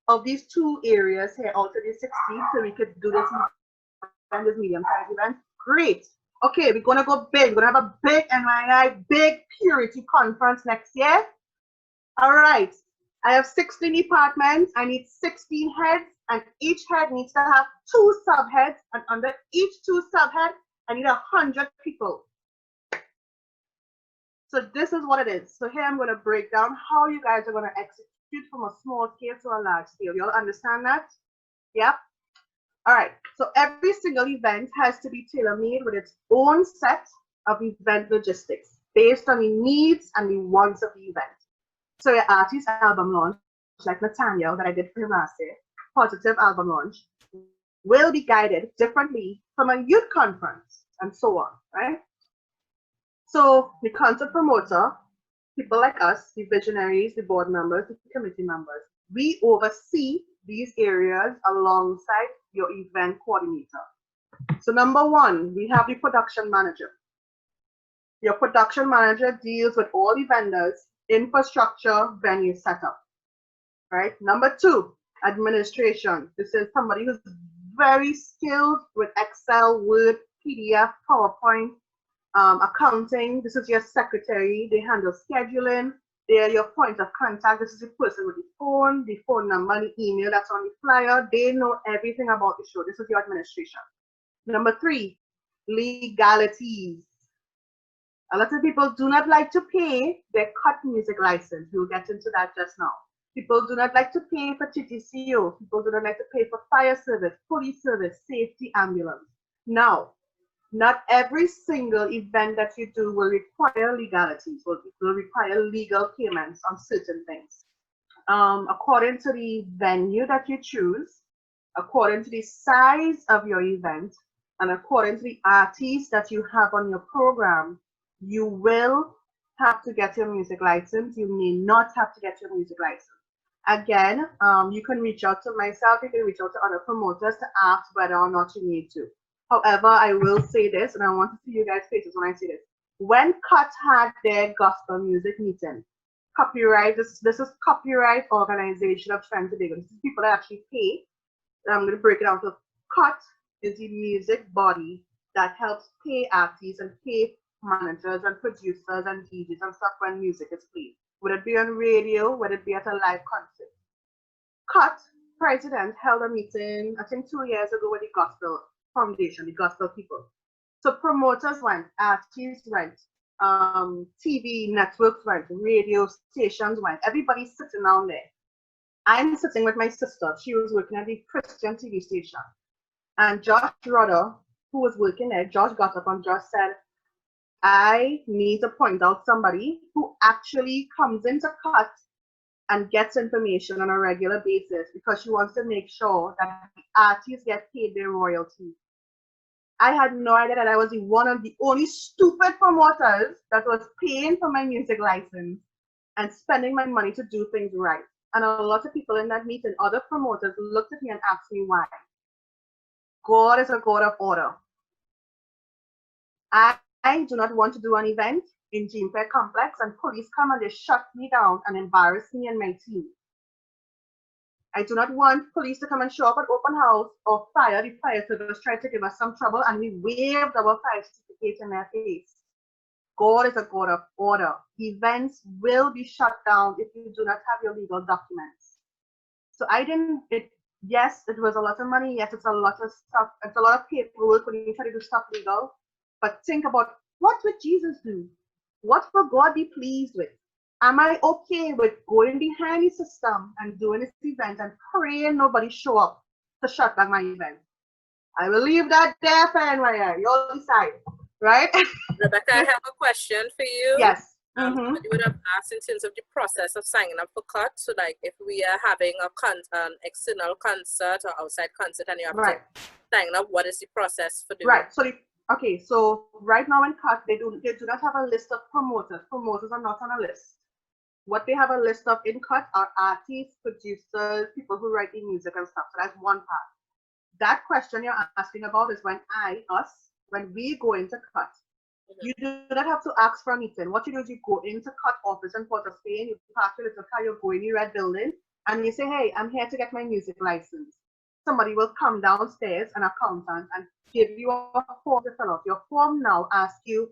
of these 2 areas here out of these 16, so we could do this medium-sized event. Great. Okay, we're gonna go big. We're gonna have a big NYI, big purity conference next year. All right. I have 16 departments. I need 16 heads, and each head needs to have 2 subheads, and under each 2 subheads, I need 100 people. So this is what it is. So here I'm going to break down how you guys are going to execute from a small scale to a large scale. You all understand that? Yep. All right. So every single event has to be tailor-made with its own set of event logistics based on the needs and the wants of the event. So your artist album launch, like Nathaniel that I did for him last year, positive album launch, will be guided differently from a youth conference and so on, right? So the concert promoter, people like us, the visionaries, the board members, the committee members, we oversee these areas alongside your event coordinator. So number 1, we have the production manager. Your production manager deals with all the vendors, infrastructure, venue setup, right? Number 2, administration. This is somebody who's very skilled with Excel, Word, PDF, PowerPoint, accounting. This is your secretary. They handle scheduling. They are your point of contact. This is the person with the phone number, the email that's on the flyer. They know everything about the show. This is your administration. Number 3, legalities. A lot of people do not like to pay their cut music license. We'll get into that just now. People do not like to pay for TTCO. People do not like to pay for fire service, police service, safety, ambulance. Now, not every single event that you do will require legalities, will require legal payments on certain things. According to the venue that you choose, according to the size of your event, and according to the artists that you have on your program, you will have to get your music license. You may not have to get your music license. Again, you can reach out to myself, you can reach out to other promoters to ask whether or not you need to. However, I will say this, and I want to see you guys' faces when I say this. When Cut had their gospel music meeting, copyright, this is copyright organization of Trinidad. This is people that actually pay. I'm going to break it down. So Cut is the music body that helps pay artists and pay managers and producers and DJs and stuff when music is played. Would it be on radio? Would it be at a live concert? Cut president held a meeting, I think 2 years ago, with the Gospel Foundation, the gospel people. So promoters went, artists went, TV networks went, radio stations went, everybody's sitting down there. I'm sitting with my sister. She was working at the Christian TV station. And Josh Rudder, who was working there, Josh got up and Josh said, I need to point out somebody who actually comes into Cut and gets information on a regular basis because she wants to make sure that the artists get paid their royalties. I had no idea that I was one of the only stupid promoters that was paying for my music license and spending my money to do things right. And a lot of people in that meeting, other promoters, looked at me and asked me why. God is a God of order. I do not want to do an event in Jean Fair Complex and police come and they shut me down and embarrass me and my team. I do not want police to come and show up at open house or the fire service try to give us some trouble and we waved our fire certificate in their face. God is a God of order. Events will be shut down if you do not have your legal documents. So yes, it was a lot of money. Yes, it's a lot of stuff. It's a lot of paperwork when you try to do stuff legal. But think about, what would Jesus do? What will God be pleased with? Am I okay with going behind the system and doing this event and praying nobody show up to shut down my event? I will leave that there for NYI. You'll decide, right? Rebecca, I have a question for you. Yes. What you would have asked in terms of the process of signing up for CUT. So like if we are having an external concert or outside concert and you have to sign up, what is the process for doing Right. So so right now in CUT, they do not have a list of promoters. Promoters are not on a list. What they have a list of in CUT are artists, producers, people who write the music and stuff. So that's one part. That question you're asking about is when when we go into CUT, you do not have to ask for a meeting. What you do is you go into CUT office in Port of Spain, you pass your little car, you go in the red building, and you say, hey, I'm here to get my music license. Somebody will come downstairs, an accountant, and give you a form to fill out. Your form now asks you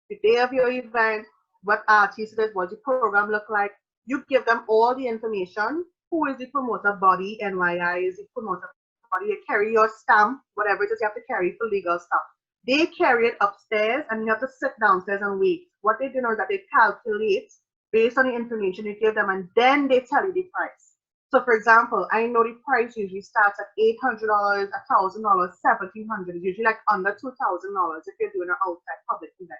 the day of your event, what artist it is, what the program look like. You give them all the information. Who is the promoter body? NYI is the promoter body. You carry your stamp, whatever it is you have to carry for legal stuff. They carry it upstairs and you have to sit downstairs and wait. What they do now is that they calculate based on the information you give them and then they tell you the price. So for example, I know the price usually starts at $800, $1,000, $1,700, usually like under $2,000 if you're doing an outside public event.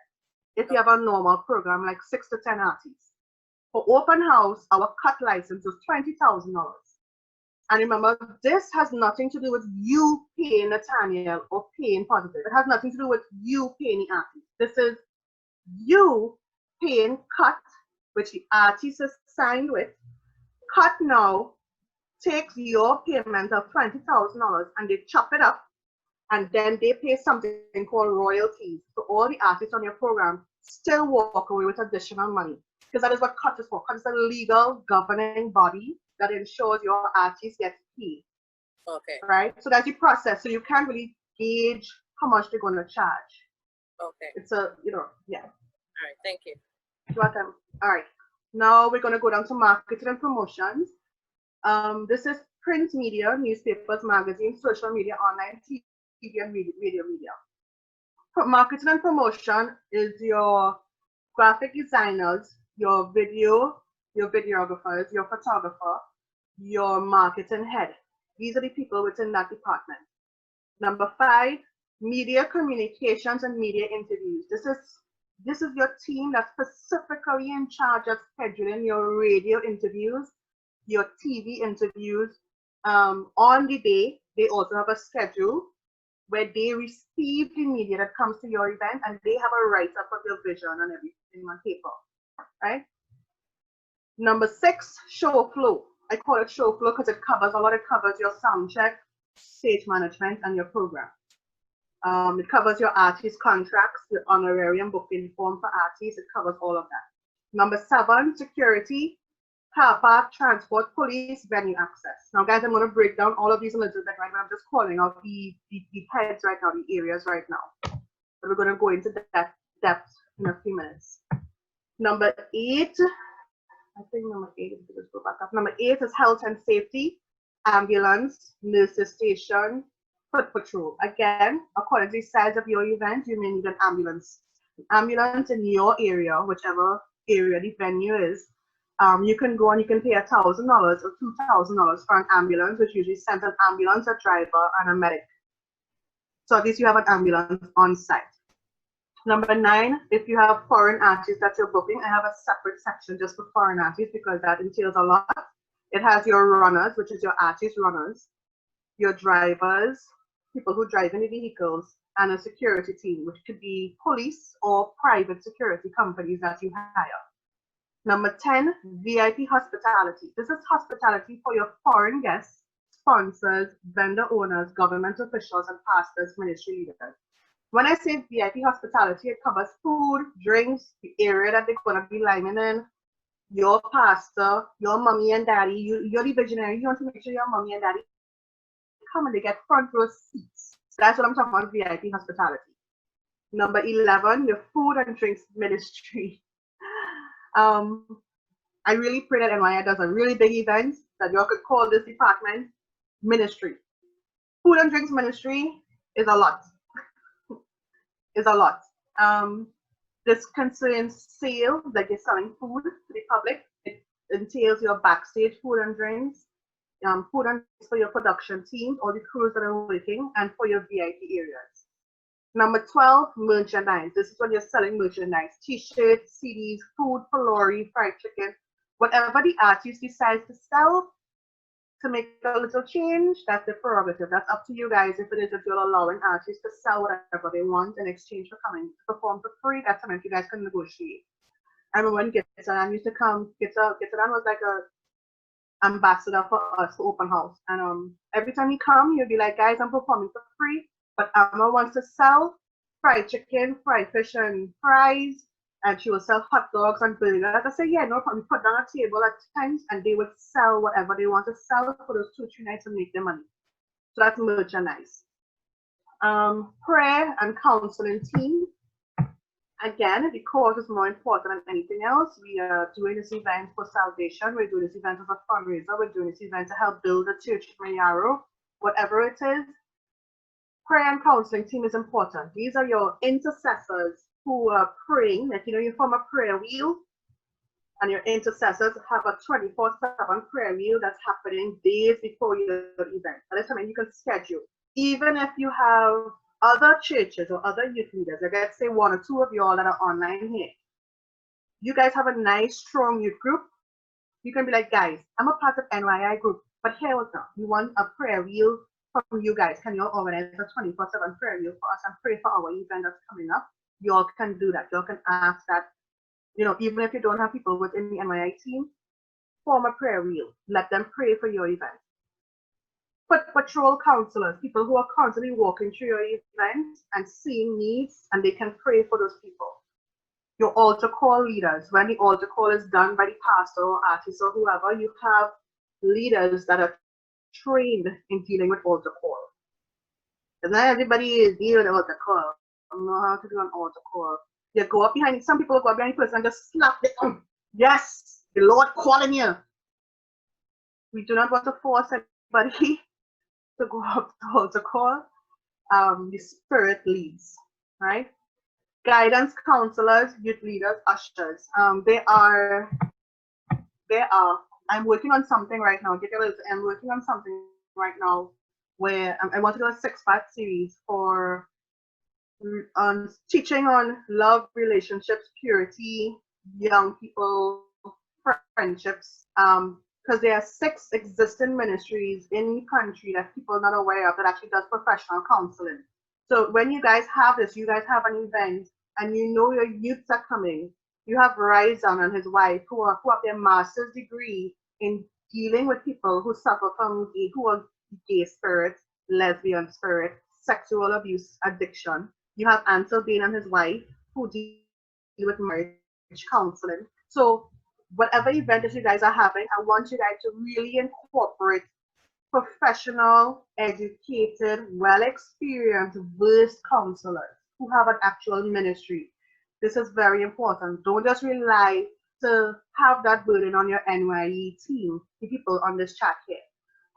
If you have a normal program like 6 to 10 artists. For open house, our CUT license is $20,000. And remember, this has nothing to do with you paying Nathaniel or paying Positive. It has nothing to do with you paying the artist. This is you paying CUT, which the artist is signed with. CUT now takes your payment of $20,000 and they chop it up, and then they pay something called royalties. So all the artists on your program still walk away with additional money, because that is what CUT is for. CUT is a legal governing body that ensures your artist gets paid. Okay. Right? So that's the process. So you can't really gauge how much they're going to charge. Okay. It's yeah. All right, thank you. You're welcome. All right. Now we're going to go down to marketing and promotions. This is print media, newspapers, magazines, social media, online, TV, and radio media. Marketing and promotion is your graphic designers, your videographers, your photographer, your marketing head. These are the people within that department. Number 5, media communications and media interviews. This is your team that's specifically in charge of scheduling your radio interviews, your TV interviews. On the day, they also have a schedule where they receive the media that comes to your event and they have a write-up of your vision and everything on paper, right? Number 6, show flow. I call it show flow because it covers your sound check, stage management, and your program. It covers your artist contracts, your honorarium booking form for artists. It covers all of that. Number 7, security, car park, transport, police, venue access. Now, guys, I'm going to break down all of these a little bit right now. I'm just calling out the heads right now, the areas right now. But we're going to go into that depth in a few minutes. Number 8, I think number 8, let's go back up. Number 8 is health and safety, ambulance, nurses station, foot patrol. Again, according to the size of your event, you may need an ambulance. Ambulance in your area, whichever area the venue is, you can go and you can pay $1,000 or $2,000 for an ambulance, which usually sends an ambulance, a driver, and a medic. So at least you have an ambulance on site. Number 9, if you have foreign artists that you're booking, I have a separate section just for foreign artists because that entails a lot. It has your runners, which is your artist runners, your drivers, people who drive in the vehicles, and a security team, which could be police or private security companies that you hire. Number 10, VIP hospitality. This is hospitality for your foreign guests, sponsors, vendor owners, government officials, and pastors, ministry leaders. When I say VIP hospitality, it covers food, drinks, the area that they're going to be lining in, your pastor, your mommy and daddy. You're the visionary. You want to make sure your mommy and daddy come and they get front row seats. So that's what I'm talking about, VIP hospitality. Number 11, your food and drinks ministry. I really pray that NYI does a really big event that you all could call this department ministry. Food and drinks ministry is a lot. This concerns sales, like you're selling food to the public. It entails your backstage food and drinks. food and drinks for your production team, all the crews that are working, and for your VIP areas. Number 12, merchandise. This is when you're selling merchandise, t-shirts, CDs, food for Lori, fried chicken, whatever the artist decides to sell. To make a little change, that's the prerogative. That's up to you guys. If it is, if you're allowing artists to sell whatever they want in exchange for coming to perform for free, that's something you guys can negotiate. I remember when Kersha used to come, Kersha was like a ambassador for us for open house. And every time he come, he'd be like, guys, I'm performing for free, but Amma wants to sell fried chicken, fried fish and fries, and she will sell hot dogs and burgers. I say, yeah, no problem. Put down a table at times and they would sell whatever they want to sell for those 2-3 nights and make their money. So that's merchandise. Prayer and counseling team. Again, the cause is more important than anything else. We are doing this event for salvation. We're doing this event as a fundraiser. We're doing this event to help build a church in Mayaro. Whatever it is, prayer and counseling team is important. These are your intercessors who are praying. Like, you form a prayer wheel, and your intercessors have a 24/7 prayer wheel that's happening days before your event. And that's something you can schedule. Even if you have other churches or other youth leaders, like let's say 1 or 2 of you all that are online here, you guys have a nice, strong youth group. You can be like, guys, I'm a part of NYI group, but here we go. We want a prayer wheel from you guys. Can you all organize a 24/7 prayer wheel for us and pray for our event that's coming up? You all can do that. You all can ask that. Even if you don't have people within the NYI team, form a prayer wheel. Let them pray for your event. Patrol counselors, people who are constantly walking through your event and seeing needs, and they can pray for those people. Your altar call leaders, when the altar call is done by the pastor or artist or whoever, you have leaders that are trained in dealing with altar call. Because not everybody is dealing with altar call. I don't know how to do an altar call. You go up behind, some people go up behind the person and just slap the yes, the Lord calling you. We do not want to force anybody to go up to altar call. The Spirit leads, right? Guidance counselors, youth leaders, ushers. I'm working on something right now. I'm working on something right now where I want to do a 6-part series for teaching on love, relationships, purity, young people, friendships. Because there are 6 existing ministries in the country that people are not aware of that actually does professional counseling. So when you guys have this, you guys have an event and your youths are coming. You have Ryzan and his wife who have their master's degree in dealing with people who suffer from who are gay spirits, lesbian spirit, sexual abuse, addiction. You have Ansel Bain and his wife who deal with marriage counseling. So whatever event that you guys are having, I want you guys to really incorporate professional, educated, well-experienced, versed counselors who have an actual ministry. This is very important. Don't just rely to have that burden on your NYE team, the people on this chat here.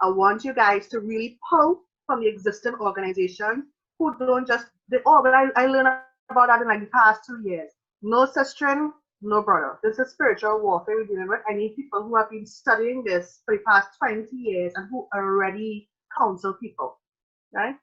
I want you guys to really pull from the existing organizations who don't just, but I learned about that in like the past 2 years. No sister, no brother. This is spiritual warfare we're dealing with. I need people who have been studying this for the past 20 years and who already counsel people, right?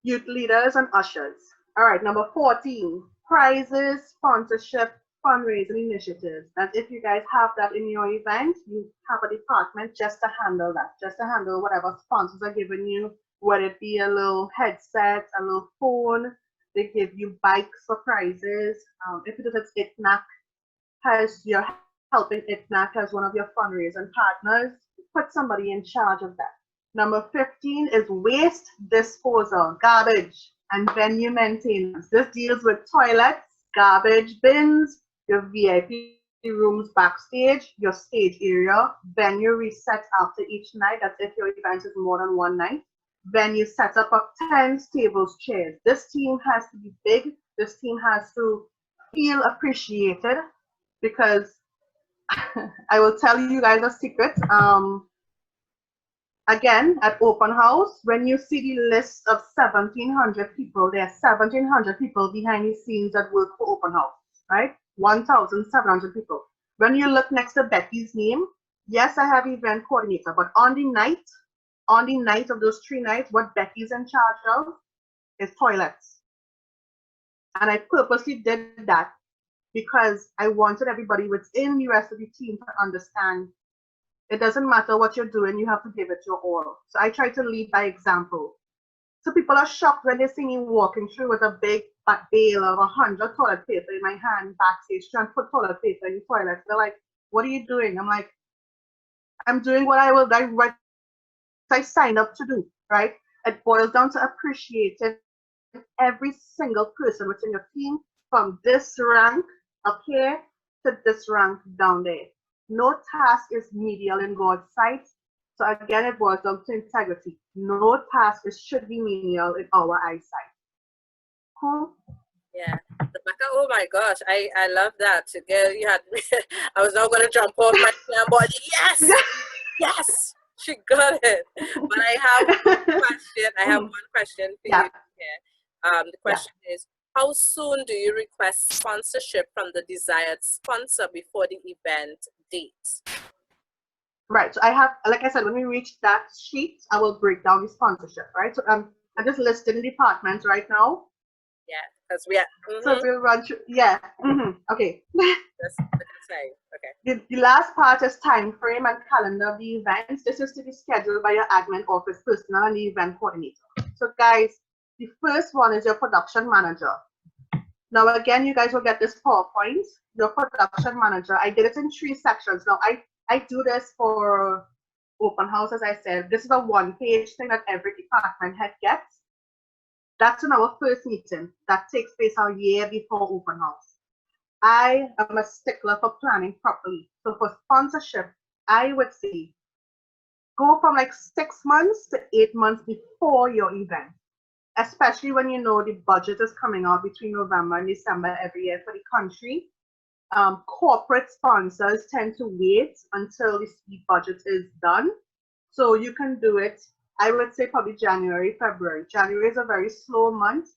Youth leaders and ushers. All right, number 14, prizes, sponsorship, fundraising initiatives. That if you guys have that in your event, you have a department just to handle that, just to handle whatever sponsors are giving you, whether it be a little headset, a little phone. They give you bikes for prizes. If it is ITNAC, you're helping ITNAC as one of your fundraising partners, put somebody in charge of that. Number 15 is waste disposal, garbage, and venue maintenance. This deals with toilets, garbage bins, your VIP rooms backstage, your stage area, venue reset after each night. That's if your event is more than 1 night. Venue setup of tents, tables, chairs. This team has to be big. This team has to feel appreciated because I will tell you guys a secret. Again, at open house, when you see the list of 1,700 people, there are 1,700 people behind the scenes that work for open house, right? 1,700 people. when you look next to Becky's name, yes, I have event coordinator, but on the night of those 3 nights, what Becky's in charge of is toilets. And I purposely did that because I wanted everybody within the rest of the team to understand it doesn't matter what you're doing, you have to give it your all. So I try to lead by example. So people are shocked when they see me walking through with a big bale of 100 toilet paper in my hand backstage trying to put toilet paper in the toilet. They're like, what are you doing? I'm like, I'm doing what I signed up to do, right? It boils down to appreciating every single person within your team from this rank up here to this rank down there. No task is medial in God's sight. So again, it boils down to integrity. No task should be menial in our eyesight. Cool? Yeah. Rebecca, oh my gosh, I love that. Girl, you had me. I was not going to jump off my chair, but yes, yes, she got it. But I have one question. I have one question for you here. The question is, how soon do you request sponsorship from the desired sponsor before the event date? Right. So I have, like I said, when we reach that sheet, I will break down the sponsorship, right? So I'm just listing departments right now. Yeah, because we are. So we'll run through. Yeah. Okay. That's okay. The last part is time frame and calendar of the events. This is to be scheduled by your admin office personnel and the event coordinator. So guys, the first one is your production manager. Now again, you guys will get this PowerPoint. Your production manager. I did it in 3 sections. Now I do this for open house, as I said. This is a 1-page thing that every department head gets. That's in our first meeting. That takes place a year before open house. I am a stickler for planning properly. So for sponsorship, I would say go from like 6 months to 8 months before your event, especially when you know the budget is coming out between November and December every year for the country. Corporate sponsors tend to wait until the budget is done. So you can do it, I would say probably January, February. January is a very slow month.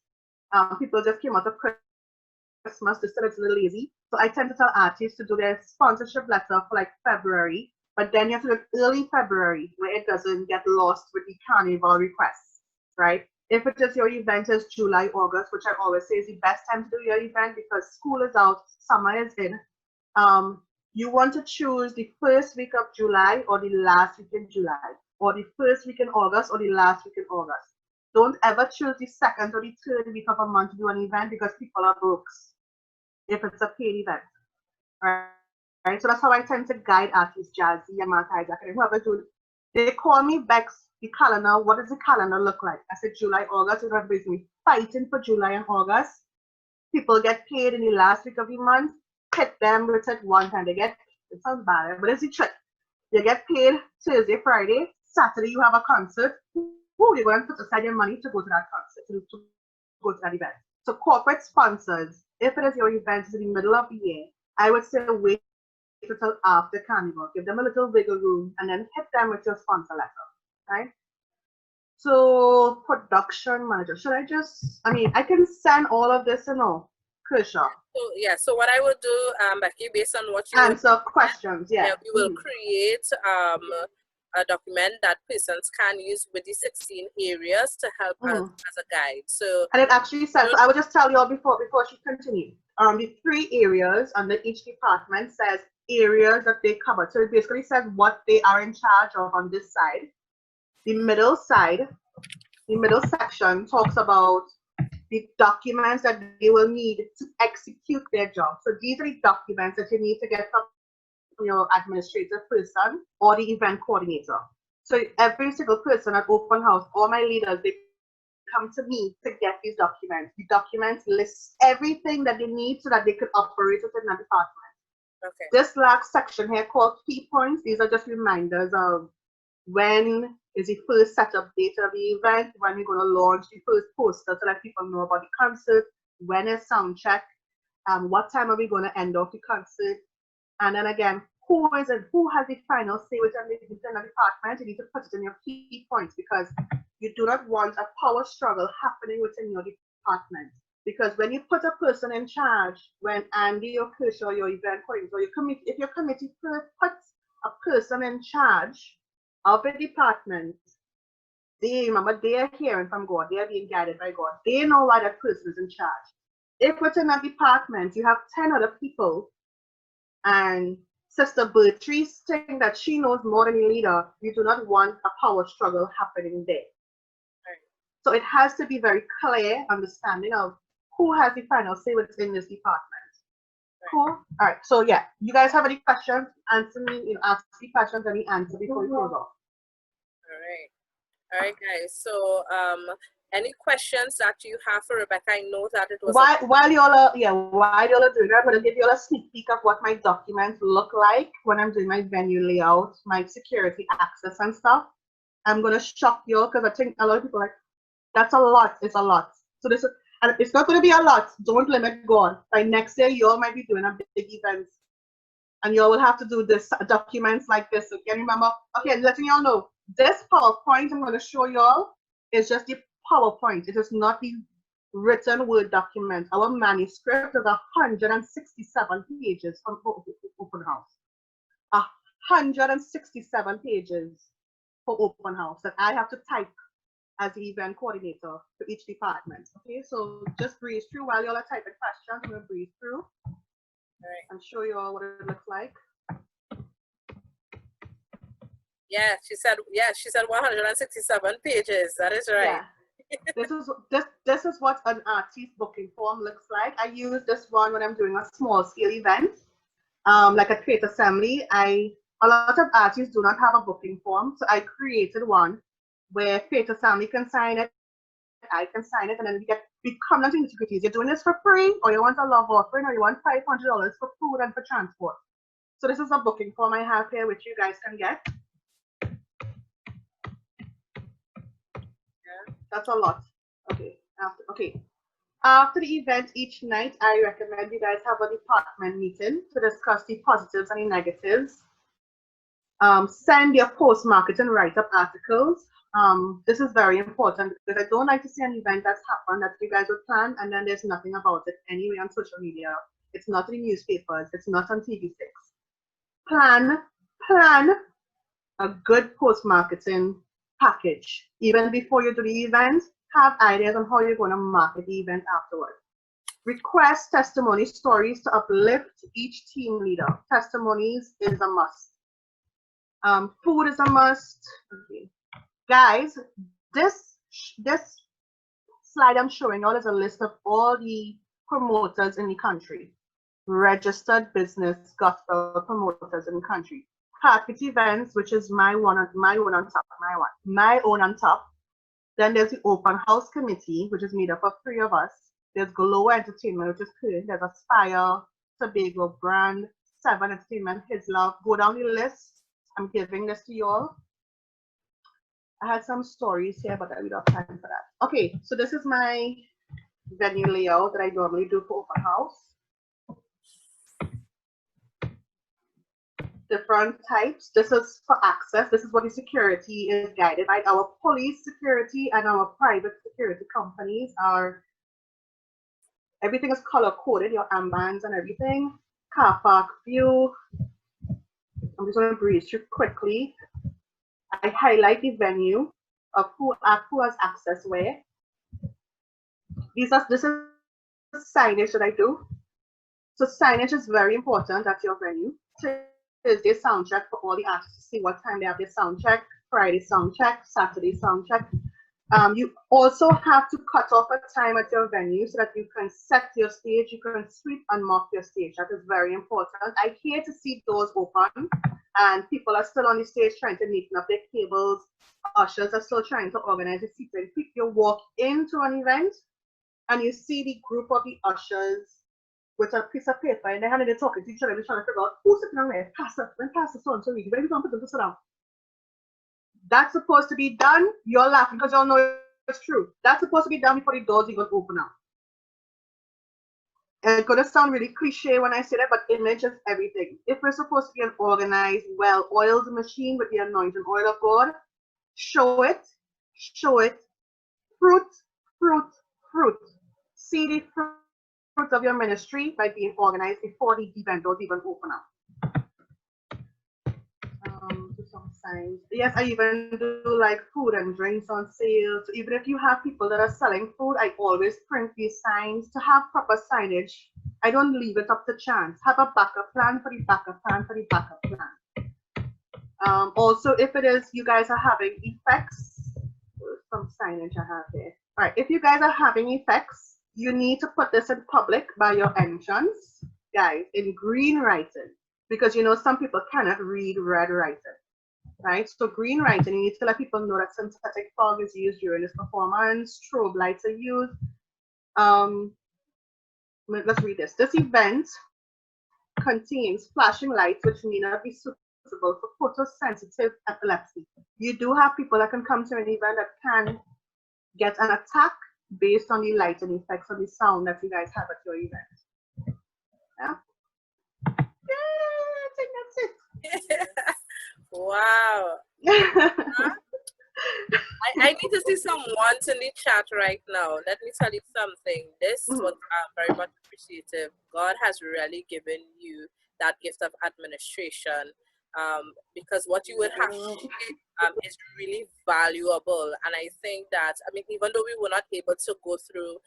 People just came out of Christmas, they said it's a little lazy. So I tend to tell artists to do their sponsorship letter for like February, but then you have to do it early February where it doesn't get lost with the carnival requests, right? If it is your event is July, August, which I always say is the best time to do your event because school is out, summer is in. You want to choose the first week of July or the last week in July, or the first week in August or the last week in August. Don't ever choose the second or the third week of a month to do an event because people are broke if it's a paid event. Right? So that's how I tend to guide artists, Jazzy and Martha Isaac, and whoever do. They call me Bex. The calendar, what does the calendar look like? I said July, August, and everybody's me fighting for July and August. People get paid in the last week of the month, hit them with it one time. They get, it sounds bad, but it's the trick. You get paid Thursday, Friday, Saturday you have a concert. You're going to put aside your money to go to that concert, to go to that event. So corporate sponsors, if it is your event in the middle of the year, I would say wait until after Carnival. Give them a little wiggle room and then hit them with your sponsor letter. Right? So production manager, should I just, I can send all of this and all, Kersha. So what I would do, Becky, based on what you answer questions, we will create a document that persons can use with the 16 areas to help us as a guide. So and it actually says, so I will just tell you all before she continues. The 3 areas under each department says areas that they cover. So it basically says what they are in charge of on this side. The middle section talks about the documents that they will need to execute their job. So these are the documents that you need to get from your administrative person or the event coordinator. So every single person at open house, all my leaders, they come to me to get these documents. The documents list everything that they need so that they could operate within that department. Okay. This last section here called key points, these are just reminders of when is the first setup date of the event, when we're going to launch the first poster to let people know about the concert, when is sound check, what time are we going to end off the concert, and then again, who has the final say within the department. You need to put it in your key points because you do not want a power struggle happening within your department. Because when you put a person in charge, when Andy or Kersha or your event coordinator, or your committee, if your committee puts a person in charge of a department, they remember they are hearing from God, they are being guided by God. They know why that person is in charge. If within a department you have 10 other people and Sister Bertrie's saying that she knows more than the leader, you do not want a power struggle happening there. So it has to be very clear understanding of who has the final say within this department. Cool. All right. So yeah, you guys have any questions? Answer me. Ask me questions. Any answer before we close off. All right, guys. So any questions that you have for Rebekah? I know that it was while y'all are doing that, I'm gonna give you a sneak peek of what my documents look like when I'm doing my venue layout, my security access and stuff. I'm gonna shock you because I think a lot of people are like, that's a lot. It's a lot. So this is, and it's not going to be a lot. Don't limit God. By next year, you all might be doing a big event, and you all will have to do this documents like this. So can you remember? Okay, letting y'all know this PowerPoint I'm going to show y'all is just the PowerPoint. It is not the written Word document. Our manuscript is 167 pages from Open House. 167 pages for Open House that I have to type as the event coordinator for each department. Okay, so just breeze through while y'all are typing questions. I'm gonna breeze through. All right, and show you all what it looks like. Yeah, she said 167 pages. That is right. Yeah. This is what an artist booking form looks like. I use this one when I'm doing a small scale event, like a create assembly. A lot of artists do not have a booking form, so I created one where Faith Assembly can sign it, I can sign it, and then we come down to nitty-gritties. You're doing this for free, or you want a love offering, or you want $500 for food and for transport. So this is a booking form I have here, which you guys can get. Yeah, that's a lot. Okay. After the event each night, I recommend you guys have a department meeting to discuss the positives and the negatives. Send your post-marketing write-up articles. This is very important because I don't like to see an event that's happened that you guys would plan and then there's nothing about it anyway on social media. It's not in the newspapers. It's not on TV6. Plan a good post-marketing package. Even before you do the event, have ideas on how you're going to market the event afterwards. Request testimony stories to uplift each team leader. Testimonies is a must. Food is a must. Okay. Guys, this slide I'm showing y'all is a list of all the promoters in the country. Registered business gospel promoters in the country. Carpet Events, which is my own on top. Then there's the Open House Committee, which is made up of 3 of us. There's Glow Entertainment, which is current. There's Aspire, Tobago Brand, 7 Entertainment, His Love. Go down the list. I'm giving this to you all. I had some stories here, but I don't have time for that. Okay, so this is my venue layout that I normally do for Open House. Different types. This is for access. This is what the security is guided by. Our police security and our private security companies are, everything is color coded, your armbands and everything. Car park view. I'm just going to breeze through quickly. I highlight the venue of who has access where. This is signage that I do. So signage is very important at your venue. Thursday sound check for all the artists to see what time they have their sound check. Friday sound check, Saturday sound check. You also have to cut off a time at your venue so that you can set your stage, you can sweep and mop your stage. That is very important. I hate to see doors open and people are still on the stage trying to neaten up their cables. Ushers are still trying to organize the seating. You walk into an event and you see the group of the ushers with a piece of paper in their hand and they're talking to each other, they're trying to figure out who's sitting on there, Pastor so and so, where you going to put them to sit down? That's supposed to be done. You're laughing because y'all know it's true. That's supposed to be done before the doors even open up. And it's going to sound really cliche when I say that, but image is everything. If we're supposed to be an organized, well-oiled machine with the anointing oil of God, show it, fruit. see the fruits of your ministry by being organized before the event doors even open up. Do some signs. Yes, I even do like food and drinks on sale. So even if you have people that are selling food, I always print these signs to have proper signage. I don't leave it up to chance. Have a backup plan for the backup plan for the backup plan. Also, if it is you guys are having effects, some signage I have here. All right, if you guys are having effects, you need to put this in public by your entrance, guys, in green writing, because you know some people cannot read red writing, right? So green writing, you need to let people know that synthetic fog is used during this performance, strobe lights are used. Let's read this. This event contains flashing lights which may not be suitable for photosensitive epilepsy. You do have people that can come to an event that can get an attack based on the lighting effects on the sound that you guys have at your event. Yeah, I think that's it. Wow. I need to see some ones in the chat right now. Let me tell you something. This was very much appreciative. God has really given you that gift of administration, because what you would have shared is really valuable. And I think that, I mean, even though we were not able to go through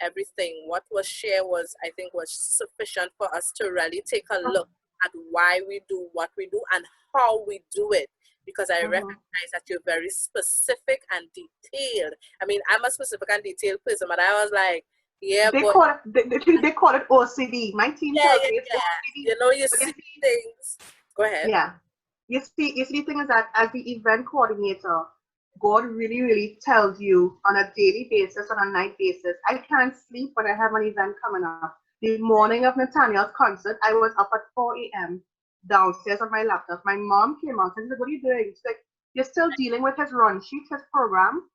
everything, what was shared was, I think, was sufficient for us to really take a look at why we do what we do and how we do it. Because I recognize that you're very specific and detailed. I mean, I'm a specific and detailed person, but I was like, yeah, they call it OCD. My team tells me it's OCD. You know, you see things. Go ahead. Yeah. You see, the thing is that as the event coordinator, God really, really tells you on a daily basis, on a night basis. I can't sleep when I have an event coming up. The morning of Nathaniel's concert, I was up at 4 a.m. downstairs on my laptop. My mom came out and said, "What are you doing?" She's like, "You're still dealing with his run sheet, his program?"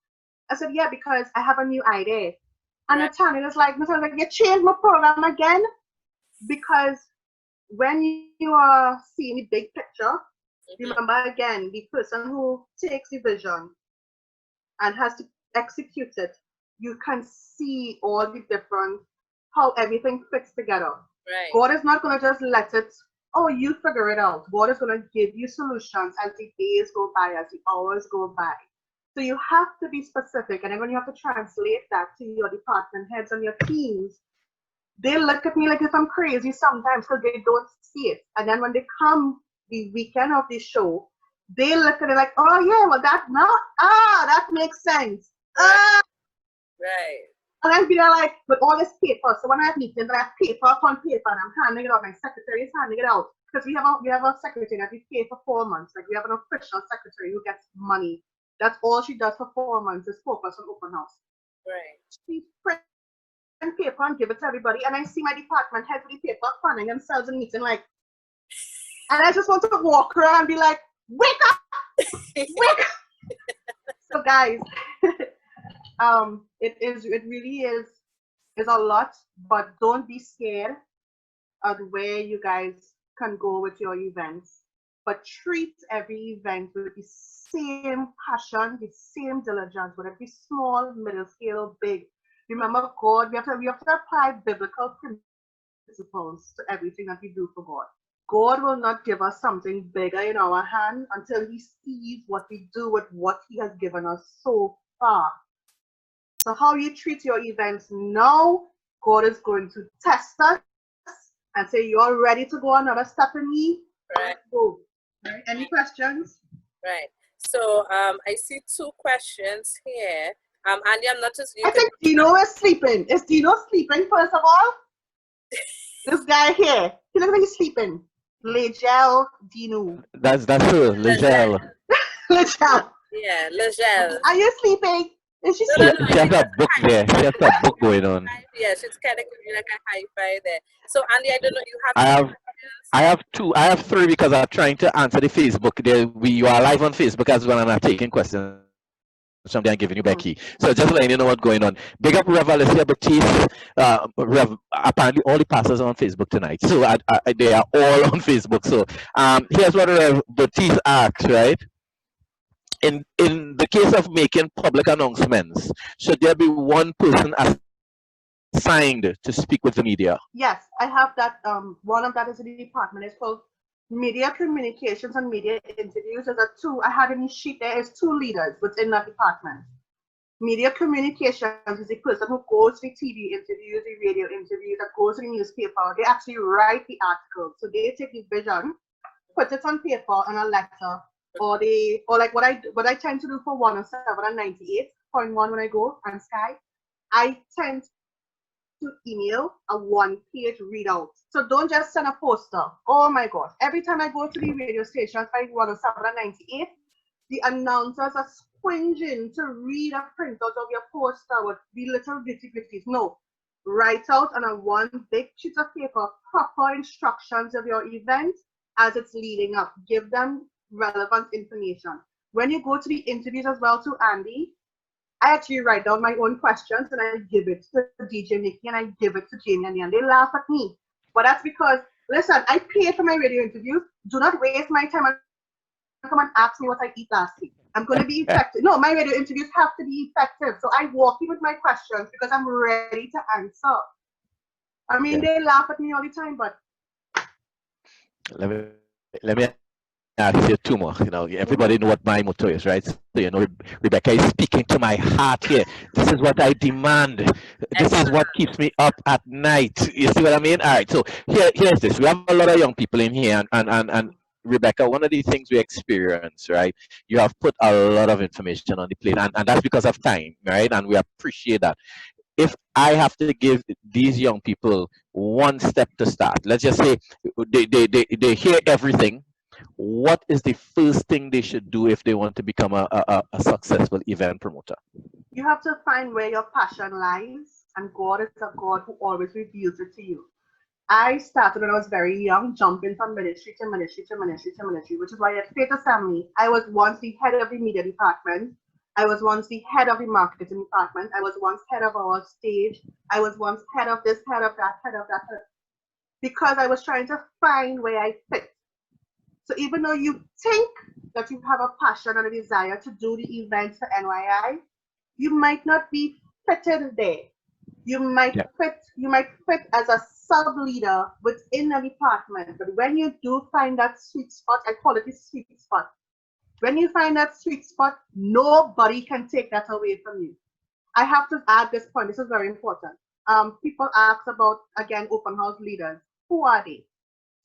I said, "Yeah, because I have a new idea." And Nathaniel is like, "You changed my program again?" Because when you are seeing the big picture, remember again, the person who takes the vision and has to execute it, you can see all the different, how everything fits together. Right. God is not going to just let it, oh, you figure it out. God is going to give you solutions as the days go by, as the hours go by. So you have to be specific. And then when you have to translate that to your department heads and your teams, they look at me like if I'm crazy sometimes because they don't see it. And then when they come the weekend of the show, they look at it like, oh yeah, well that makes sense. Right. And I'd be there like, with all this paper. So when I have meetings, I have paper upon paper, and I'm handing it out. My secretary is handing it out because we have a secretary that we pay for 4 months. Like we have an official secretary who gets money. That's all she does for 4 months is focus on open house. Right. She print paper and give it to everybody, and I see my department heads with the paper fanning themselves in meeting like, and I just want to walk around and be like, wake up, wake up. So guys. It really is a lot, but don't be scared of where you guys can go with your events. But treat every event with the same passion, the same diligence, whether it be small, middle scale, or big. Remember, God, we have to apply biblical principles to everything that we do for God. God will not give us something bigger in our hand until He sees what we do with what He has given us so far. So how you treat your events now, God is going to test us and say, you're ready to go another step in me? Right. Let's go. Right. Any questions? Right. So I see 2 questions here. Andy, I'm not just... I think Dino is sleeping. Is Dino sleeping, first of all? This guy here. He looks like he's sleeping. Legel Dino. That's her, Legel. Legel. Yeah, Legel. Are you sleeping? Is she She has a book there. She has a book going on. Yeah, she's kind of giving you like a high five there. So Andy, I don't know, you have... I have 3 because I'm trying to answer the Facebook. You are live on Facebook as well, and I'm taking questions. Something I'm giving you Becky. So just letting you know what's going on. Big up Rev Alicia Batiste. Apparently all the pastors are on Facebook tonight. So they are all on Facebook. So here's what Rev Batiste asked, right? In the case of making public announcements, should there be one person signed to speak with the media? Yes, I have that. One of that is in the department. It's called Media Communications and Media Interviews. There's a two. I had in the sheet there is two leaders within that department. Media Communications is the person who goes to the TV interviews, the radio interviews, that goes to the newspaper. They actually write the articles. So they take the vision, put it on paper in a letter, or like what I tend to do for 107 and 98.1 when I go on Sky, I tend to email a one-page readout. So don't just send a poster. Oh my gosh. Every time I go to the radio stations by 107 and 98, the announcers are squinging to read a printout of your poster with the little nitty-gritties. No. Write out on a one big sheet of paper proper instructions of your event as it's leading up. Give them relevant information. When you go to the interviews as well to Andy, I actually write down my own questions and I give it to DJ Nikki and I give it to Jamie and they laugh at me. But that's because, listen, I pay for my radio interviews. Do not waste my time and come and ask me what I eat last week. I'm going to be effective. No, my radio interviews have to be effective. So I walk in with my questions because I'm ready to answer. I mean, they laugh at me all the time, but let me ask you two more. You know, everybody know what my motto is, right? So, you know, Rebekah is speaking to my heart here. This is what I demand. This is what keeps me up at night. You see what I mean? All right. So here's this. We have a lot of young people in here, and Rebekah, one of the things we experience, right? You have put a lot of information on the plate, and that's because of time, right? And we appreciate that. If I have to give these young people one step to start, let's just say they hear everything. What is the first thing they should do if they want to become a successful event promoter? you have to find where your passion lies, and God is a God who always reveals it to you. I started when I was very young, jumping from ministry to ministry to ministry to ministry, which is why at Faith Assembly, I was once the head of the media department. I was once the head of the marketing department. I was once head of our stage. I was once head of this, head of that, head of that, because I was trying to find where I fit. So even though you think that you have a passion and a desire to do the events for NYI, you might not be fitted there. You might fit as a sub leader within a department, but when you do find that sweet spot, I call it the sweet spot. When you find that sweet spot, nobody can take that away from you. I have to add this point. This is very important. People ask about, again, open house leaders. Who are they?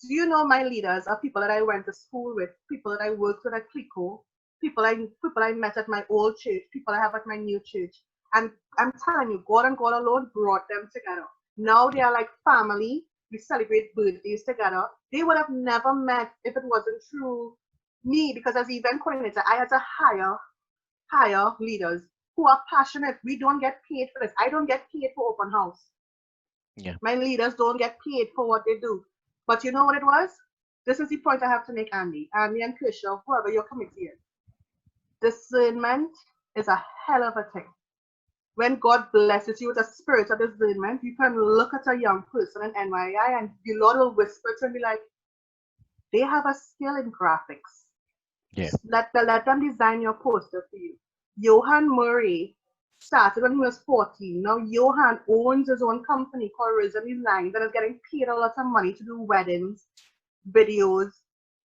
Do you know my leaders are people that I went to school with, people that I worked with at Clico, people I met at my old church, people I have at my new church. And I'm telling you, God and God alone brought them together. Now they are like family. We celebrate birthdays together. They would have never met if it wasn't through me, because as event coordinator, I had to hire leaders who are passionate. We don't get paid for this. I don't get paid for open house. Yeah. My leaders don't get paid for what they do. But you know what it was? This is the point I have to make, Andy and Kersha, whoever your committee is. Discernment is a hell of a thing. When God blesses you with a spirit of discernment, you can look at a young person in NYI and the Lord will whisper to him and be like, they have a skill in graphics. Yeah. Let them design your poster for you. Johan Murray started when he was 14. Now Johan owns his own company called Risen Designs and is getting paid a lot of money to do weddings, videos,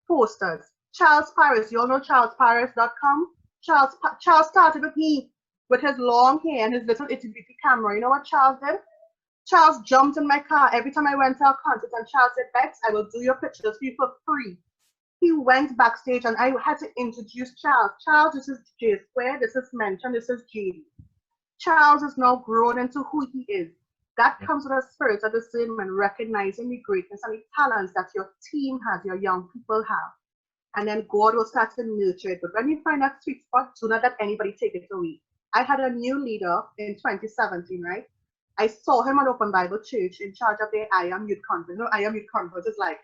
posters. Charles Paris, you all know charlesparis.com? Charles started with me with his long hair and his little itty-bitty camera. You know what Charles did? Charles jumped in my car every time I went to a concert and Charles said, Bex, I will do your pictures for you for free. He went backstage and I had to introduce Charles. Charles, this is J Square, this is Mention, this is JD. Charles is now grown into who he is. That comes with a spirit of discernment, recognizing the greatness and the talents that your team has, your young people have. And then God will start to nurture it. But when you find that sweet spot, do not let anybody take it away. I had a new leader in 2017, right? I saw him at Open Bible Church in charge of their I Am Youth Conference. No, I Am Youth Conference is like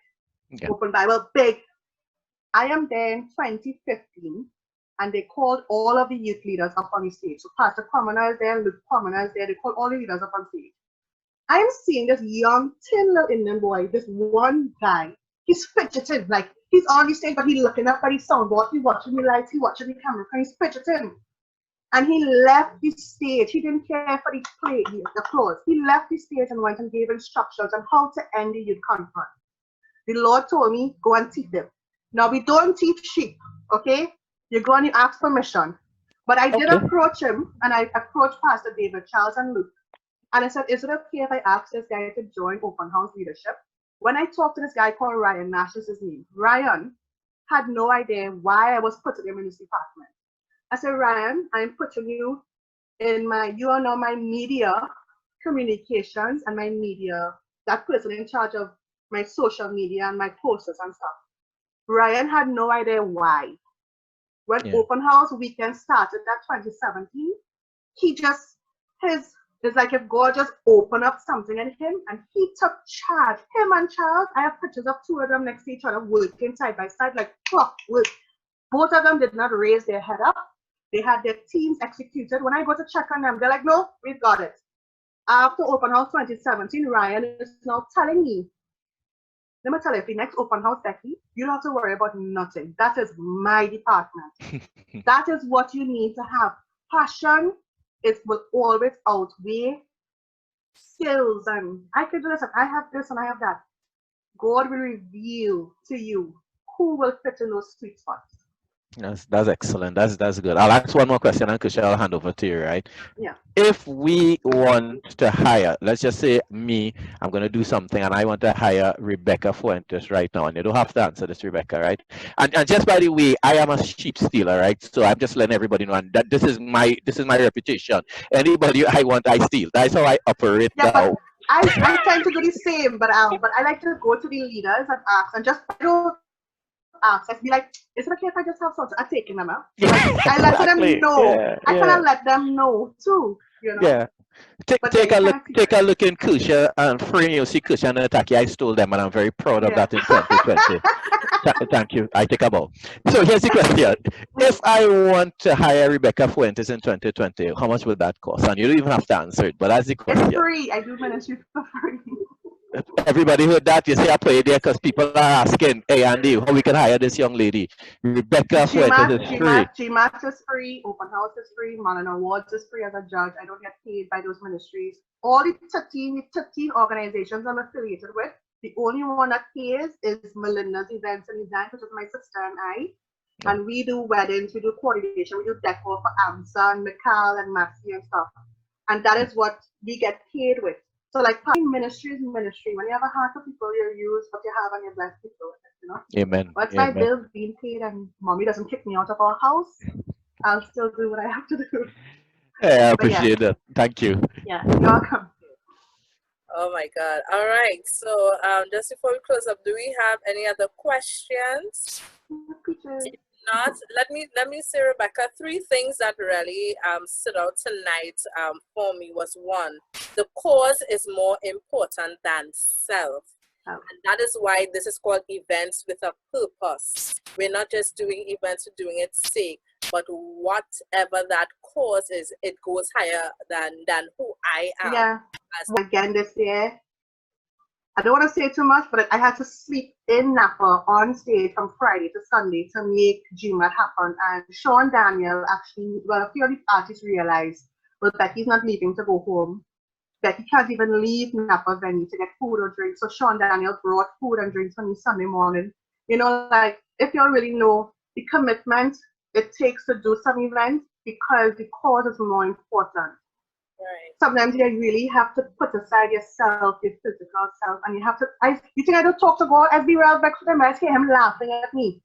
Open Bible, big. I am there in 2015, and they called all of the youth leaders up on the stage. So Pastor Commoner is there, Luke Commoner is there, they called all the leaders up on stage. I'm seeing this young, thin little Indian boy, this one guy, he's fidgeting, like he's on the stage, but he's looking up at his soundboard, he's watching the lights, he's watching the camera, and he's fidgeting. And he left the stage. He didn't care for the applause. He left the stage and went and gave instructions on how to end the youth conference. The Lord told me, go and teach them. Now, we don't teach sheep, okay? You go and you ask permission. But I did approach him, and I approached Pastor David, Charles, and Luke. And I said, is it okay if I ask this guy to join open house leadership? When I talked to this guy called Ryan, Nash is his name, Ryan had no idea why I was putting him in this department. I said, Ryan, I'm putting you in you are now my media communications and my media, that person in charge of my social media and my posters and stuff. Ryan had no idea why. When open house weekend started at 2017, he just, it's like if God just opened up something in him and he took charge. Him and Charles, I have pictures of two of them next to each other working side by side like clockwork. Both of them did not raise their head up. They had their teams executed. When I go to check on them, they're like, no, we've got it. After open house 2017, Ryan is now telling me, let me tell you, if the next open house, Becky, you don't have to worry about nothing. That is my department. That is what you need to have. Passion will always outweigh skills. And I could do this, and I have this, and I have that. God will reveal to you who will fit in those sweet spots. That's excellent. That's good. I'll ask one more question, and Kersha, I'll hand over to you, right? Yeah. If we want to hire, let's just say me, I'm going to do something, and I want to hire Rebekah Fuentes right now, and you don't have to answer this, Rebekah, right? And just by the way, I am a sheep stealer, right? So I'm just letting everybody know, and that this is my reputation. Anybody I want, I steal. That's how I operate now. But I tend to do the same, but I like to go to the leaders and ask, and just I don't ask. I'd be like, is it okay if I just have something? I'm taking them out. I let them know. Yeah, I kind of let them know too, you know. Yeah. Take a look in Kersha and frame you see Kersha and Ataki. I stole them and I'm very proud of that in 2020. Thank you. I take a bow. So here's the question. If I want to hire Rebekah Fuentes in 2020, how much would that cost? And you don't even have to answer it, but that's the question. It's free. I do ministry for free. Everybody heard that? You see I play there because people are asking, hey Andy, how we can hire this young lady? Rebekah Fuentes is free. GMAT is free, open house is free, Modern Awards is free as a judge. I don't get paid by those ministries. All the 13 organizations I'm affiliated with, the only one that pays is Melinda's Events and Design, which is my sister and I. And we do weddings, we do coordination, we do decor for AMSA and Mikal and Maxi and stuff. And that is what we get paid with. So like ministry is ministry. When you have a heart for people, you use what you have and you bless people with it, you know? Amen. Once my bills being paid and mommy doesn't kick me out of our house, I'll still do what I have to do. Yeah, I appreciate that. Thank you. Yeah, you're welcome. Oh my God. All right. So just before we close up, do we have any other questions? If not, let me say, Rebekah, 3 things that really stood out tonight for me was, 1, the cause is more important than self. And that is why this is called events with a purpose. We're not just doing events for doing its sake, but whatever that cause is, it goes higher than who I am. Yeah. Again this year, I don't want to say too much, but I had to sleep in Napa on stage from Friday to Sunday to make GMAT happen. And Sean Daniel actually, well, a few of the artists realized, well, Becky's not leaving to go home. Becky can't even leave Napa venue to get food or drink. So Sean Daniel brought food and drinks for me Sunday morning. You know, like, if you already know the commitment it takes to do some events, because the cause is more important. Right. Sometimes you really have to put aside yourself, your physical self, and you have to. You think I don't talk to God? I'd be real back to them. I hear him laughing at me.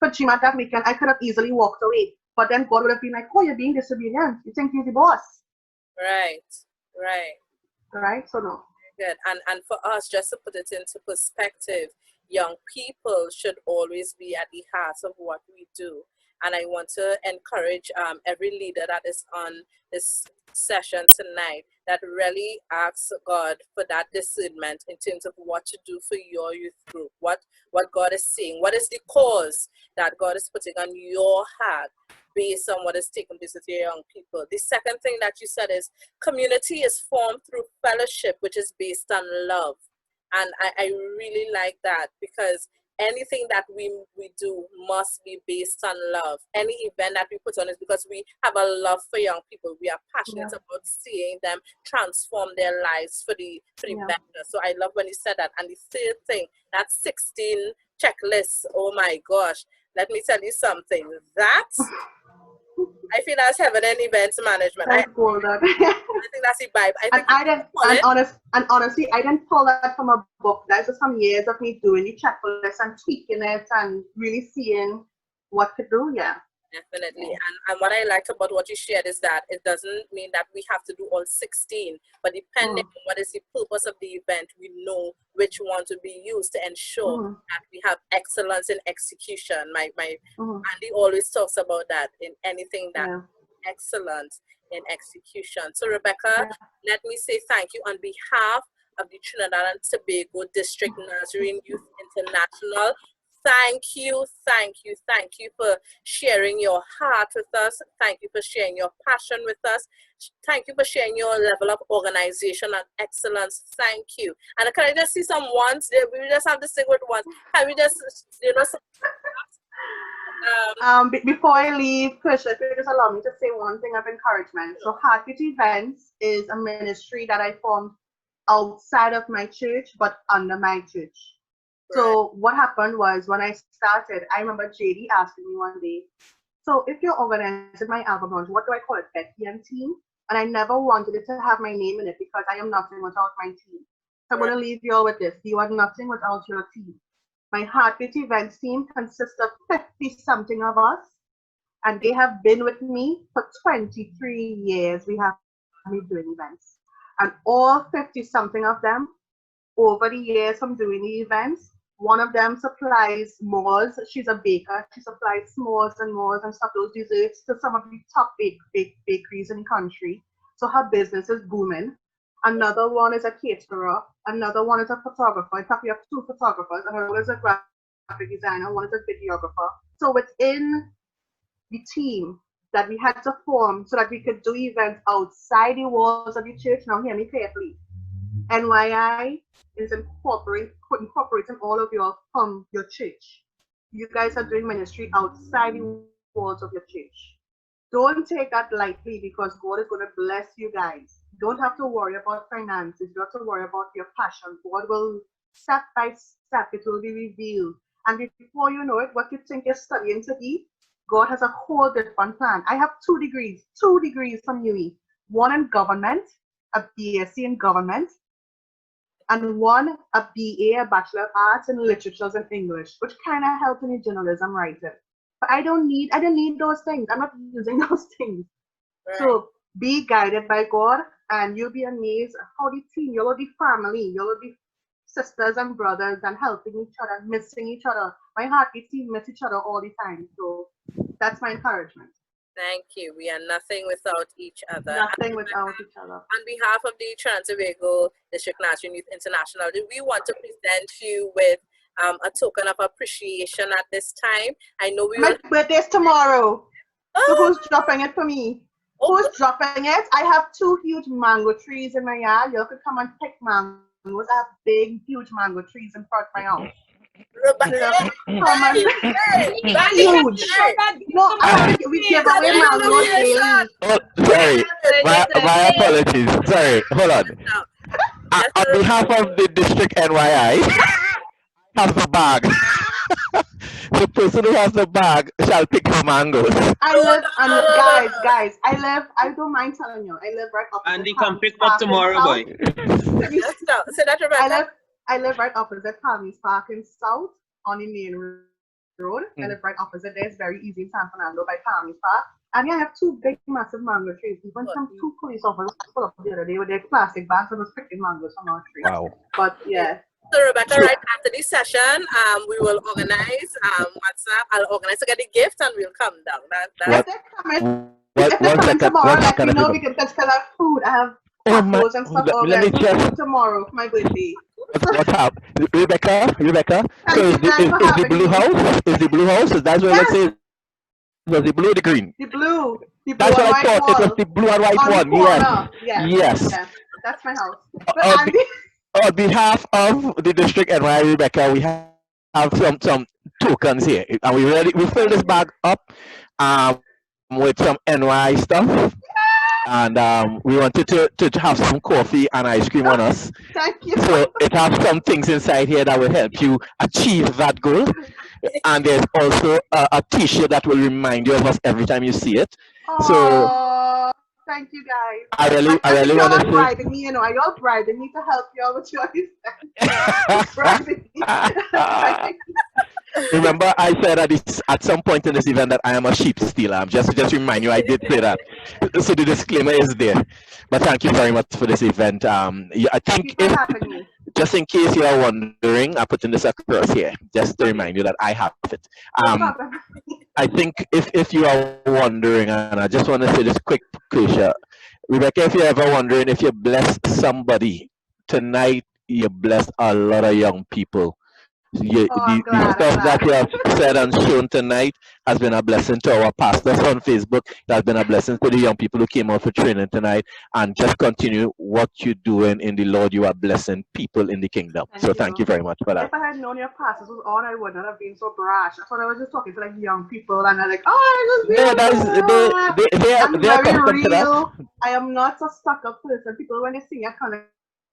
But GMAT that weekend, I could have easily walked away. But then God would have been like, "Oh, you're being disobedient. You think you're the boss?" Right. Right. So no. Good. And for us, just to put it into perspective, young people should always be at the heart of what we do. And I want to encourage every leader that is on this session tonight that really asks God for that discernment in terms of what to do for your youth group, what God is saying, what is the cause that God is putting on your heart based on what is taking place with your young people. The second thing that you said is community is formed through fellowship, which is based on love. And I really like that, because anything that we do must be based on love. Any event that we put on is because we have a love for young people. We are passionate about seeing them transform their lives for the better. So I love when you said that. And the third thing, that 16 checklists, oh my gosh, let me tell you something. That I feel that's heaven in events management. I think that's the vibe. And honestly, I didn't pull that from a book. That's just some years of me doing the checklist and tweaking it and really seeing what to do. Yeah. Definitely. And what I liked about what you shared is that it doesn't mean that we have to do all 16, but depending on what is the purpose of the event, we know which one to be used to ensure that we have excellence in execution. My Andy always talks about that in anything that excellence in execution. So Rebekah, let me say thank you on behalf of the Trinidad and Tobago District Nazarene Youth International. Thank you for sharing your heart with us. Thank you for sharing your passion with us. Thank you for sharing your level of organization and excellence. Thank you. And can I just see some ones? We just have to sing with ones. Can we just, before I leave, Kersha, if you just allow me to say one thing of encouragement. So Heartbeat Events is a ministry that I formed outside of my church, but under my church. So what happened was when I started, I remember JD asking me one day, so if you're organizing my album launch, what do I call it, Becky and team? And I never wanted it to have my name in it because I am nothing without my team. So I'm going to leave you all with this. You are nothing without your team. My Heartbeat Events team consists of 50-something of us, and they have been with me for 23 years. We have been doing events. And all 50-something of them, over the years from doing the events, one of them supplies s'mores. She's a baker. She supplies s'mores and stuff, those desserts to some of the top bakeries in the country. So her business is booming. Another one is a caterer. Another one is a photographer. In fact, we have 2 photographers. Another one is a graphic designer. One is a videographer. So within the team that we had to form so that we could do events outside the walls of the church, now hear me carefully, NYI is incorporating all of you from your church. You guys are doing ministry outside the walls of your church. Don't take that lightly because God is going to bless you guys. Don't have to worry about finances. You have to worry about your passion. God will, step by step, it will be revealed. And before you know it, what you think you're studying to be, God has a whole different plan. I have 2 degrees from UE. One in government, a BSc in government, and one a BA, a Bachelor of Arts in Literatures and English, which kind of helped me in journalism writing. But I don't need those things. I'm not using those things. Right. So be guided by God, and you'll be amazed how the team, you'll be family, you'll be sisters and brothers and helping each other, missing each other. My Heartbeat team miss each other all the time. So that's my encouragement. Thank you. We are nothing without each other. Nothing without each other. On behalf of the Tobago District Nazarene Youth International, we want to present you with a token of appreciation at this time. I know my birthday's tomorrow. So who's dropping it for me? Who's dropping it? I have 2 huge mango trees in my yard. You could come and pick mangoes. I have big, huge mango trees in front of my house. Huge. No, we give away mangoes daily. Oh, sorry. My apologies. Sorry. Hold on. On behalf of the district NYI, have the bag. The person who has the bag shall pick the mangoes. I live, and guys, I don't mind telling you, I live right opposite. Andy, come pick up tomorrow, boy. Say that, Rebekah. I live right opposite Palmy's Park in South on the main road. I live right opposite there. It's very easy in San Fernando by Palmy's Park. And yeah, I have 2 big, massive mango trees. Even some 2 police officers pulled up the other day with their plastic bags and was picking mangoes from our tree. Wow. But yeah. So Rebekah, right after this session, we will organize WhatsApp. I'll organize to get a gift and we'll come down. If they're coming tomorrow, let me know because I have food. I have tacos and stuff organized tomorrow for my birthday. What's up? Rebekah? So is the blue house? Is the blue house? Is that what let's say? Was the blue or the green? The blue. That's what I thought. It was the blue and white one. Yes. That's my house. But On behalf of the district and Rebekah, we have have some tokens here, and we fill this bag up with some NY stuff, and we wanted to have some coffee and ice cream on us. Thank you. So it has some things inside here that will help you achieve that goal. And there's also a T-shirt that will remind you of us every time you see it. So Oh, thank you guys. I I think really y'all want are to bribing me, Are y'all bribing me to help y'all with your bribing me? say. Remember, I said at some point in this event that I am a sheep stealer. I'm just remind you, I did say that. So the disclaimer is there. But thank you very much for this event. Yeah, I Thank you think for if having me. just in case you are wondering, I'm putting this across here just to Okay, remind you that I have it. no Um, problem. I think if you are wondering, and I just want to say this quick, Kersha, Rebecca, if you're ever wondering if you bless somebody tonight, you bless a lot of young people. Oh, The I'm glad. I'm stuff that glad. you have said and shown tonight has been a blessing to our pastors on Facebook. It has been a blessing to the young people who came out for training tonight. And just continue what you're doing in the Lord. You are blessing people in the kingdom. Thank So thank you. you very much for that. If I had known your pastors was on, I would not have been so brash. That's what I was just talking to like young people, and they're like, "Oh, I just Yeah, that's I'm they are very accustomed to that. real. I am not a stuck-up person. People when they see me, I kind of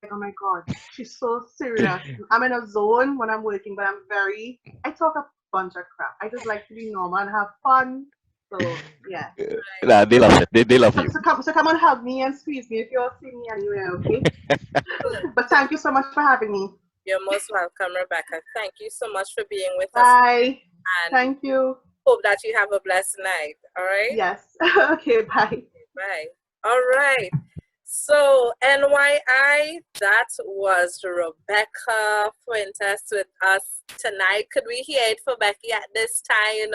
like, oh my god, she's so serious. I'm in a zone when I'm working, but I talk a bunch of crap. I just like to be normal and have fun. So yeah. Nah, they love it. They love So, you. come and hug me and squeeze me if you all see me anywhere, okay? But thank you so much for having me. You're most welcome, Rebecca. Thank you so much for being with us, Bye. and Thank you. hope that you have a blessed night. All right? Yes. Okay, bye. Bye. All right. So, NYI, that was Rebekah Fuentes with us tonight. Could we hear it for Becky at this time?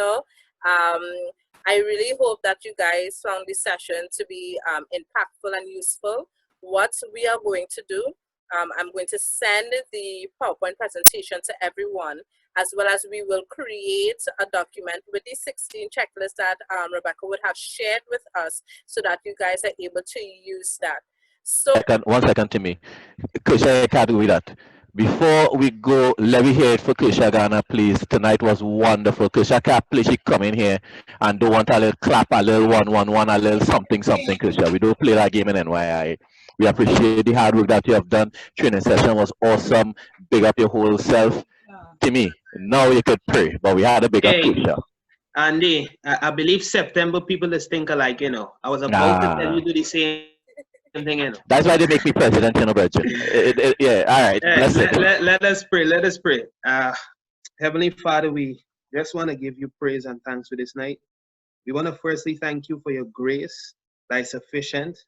I really hope that you guys found this session to be impactful and useful. What we are going to do, I'm going to send the PowerPoint presentation to everyone, as well as we will create a document with the 16 checklists that Rebecca would have shared with us so that you guys are able to use that. So, 1 second to me. Kersha, I can't do that. Before we go, let me hear it for Kersha Garner, please. Tonight was wonderful. Kersha can't play. She come in here and don't want a little clap, a little one, a little something, Kersha. We don't play that game in NYI. We appreciate the hard work that you have done. Training session was awesome. Big up your whole self. Timmy, now you could pray, but we had a big up Hey, Kersha. Andy, I believe September people is think alike, I was about to tell you to the same thing. That's why they make me president, Virgin. Yeah, all right. Bless it. Let us pray. Let us pray. Heavenly Father, we just want to give you praise and thanks for this night. We want to firstly thank you for your grace that is sufficient,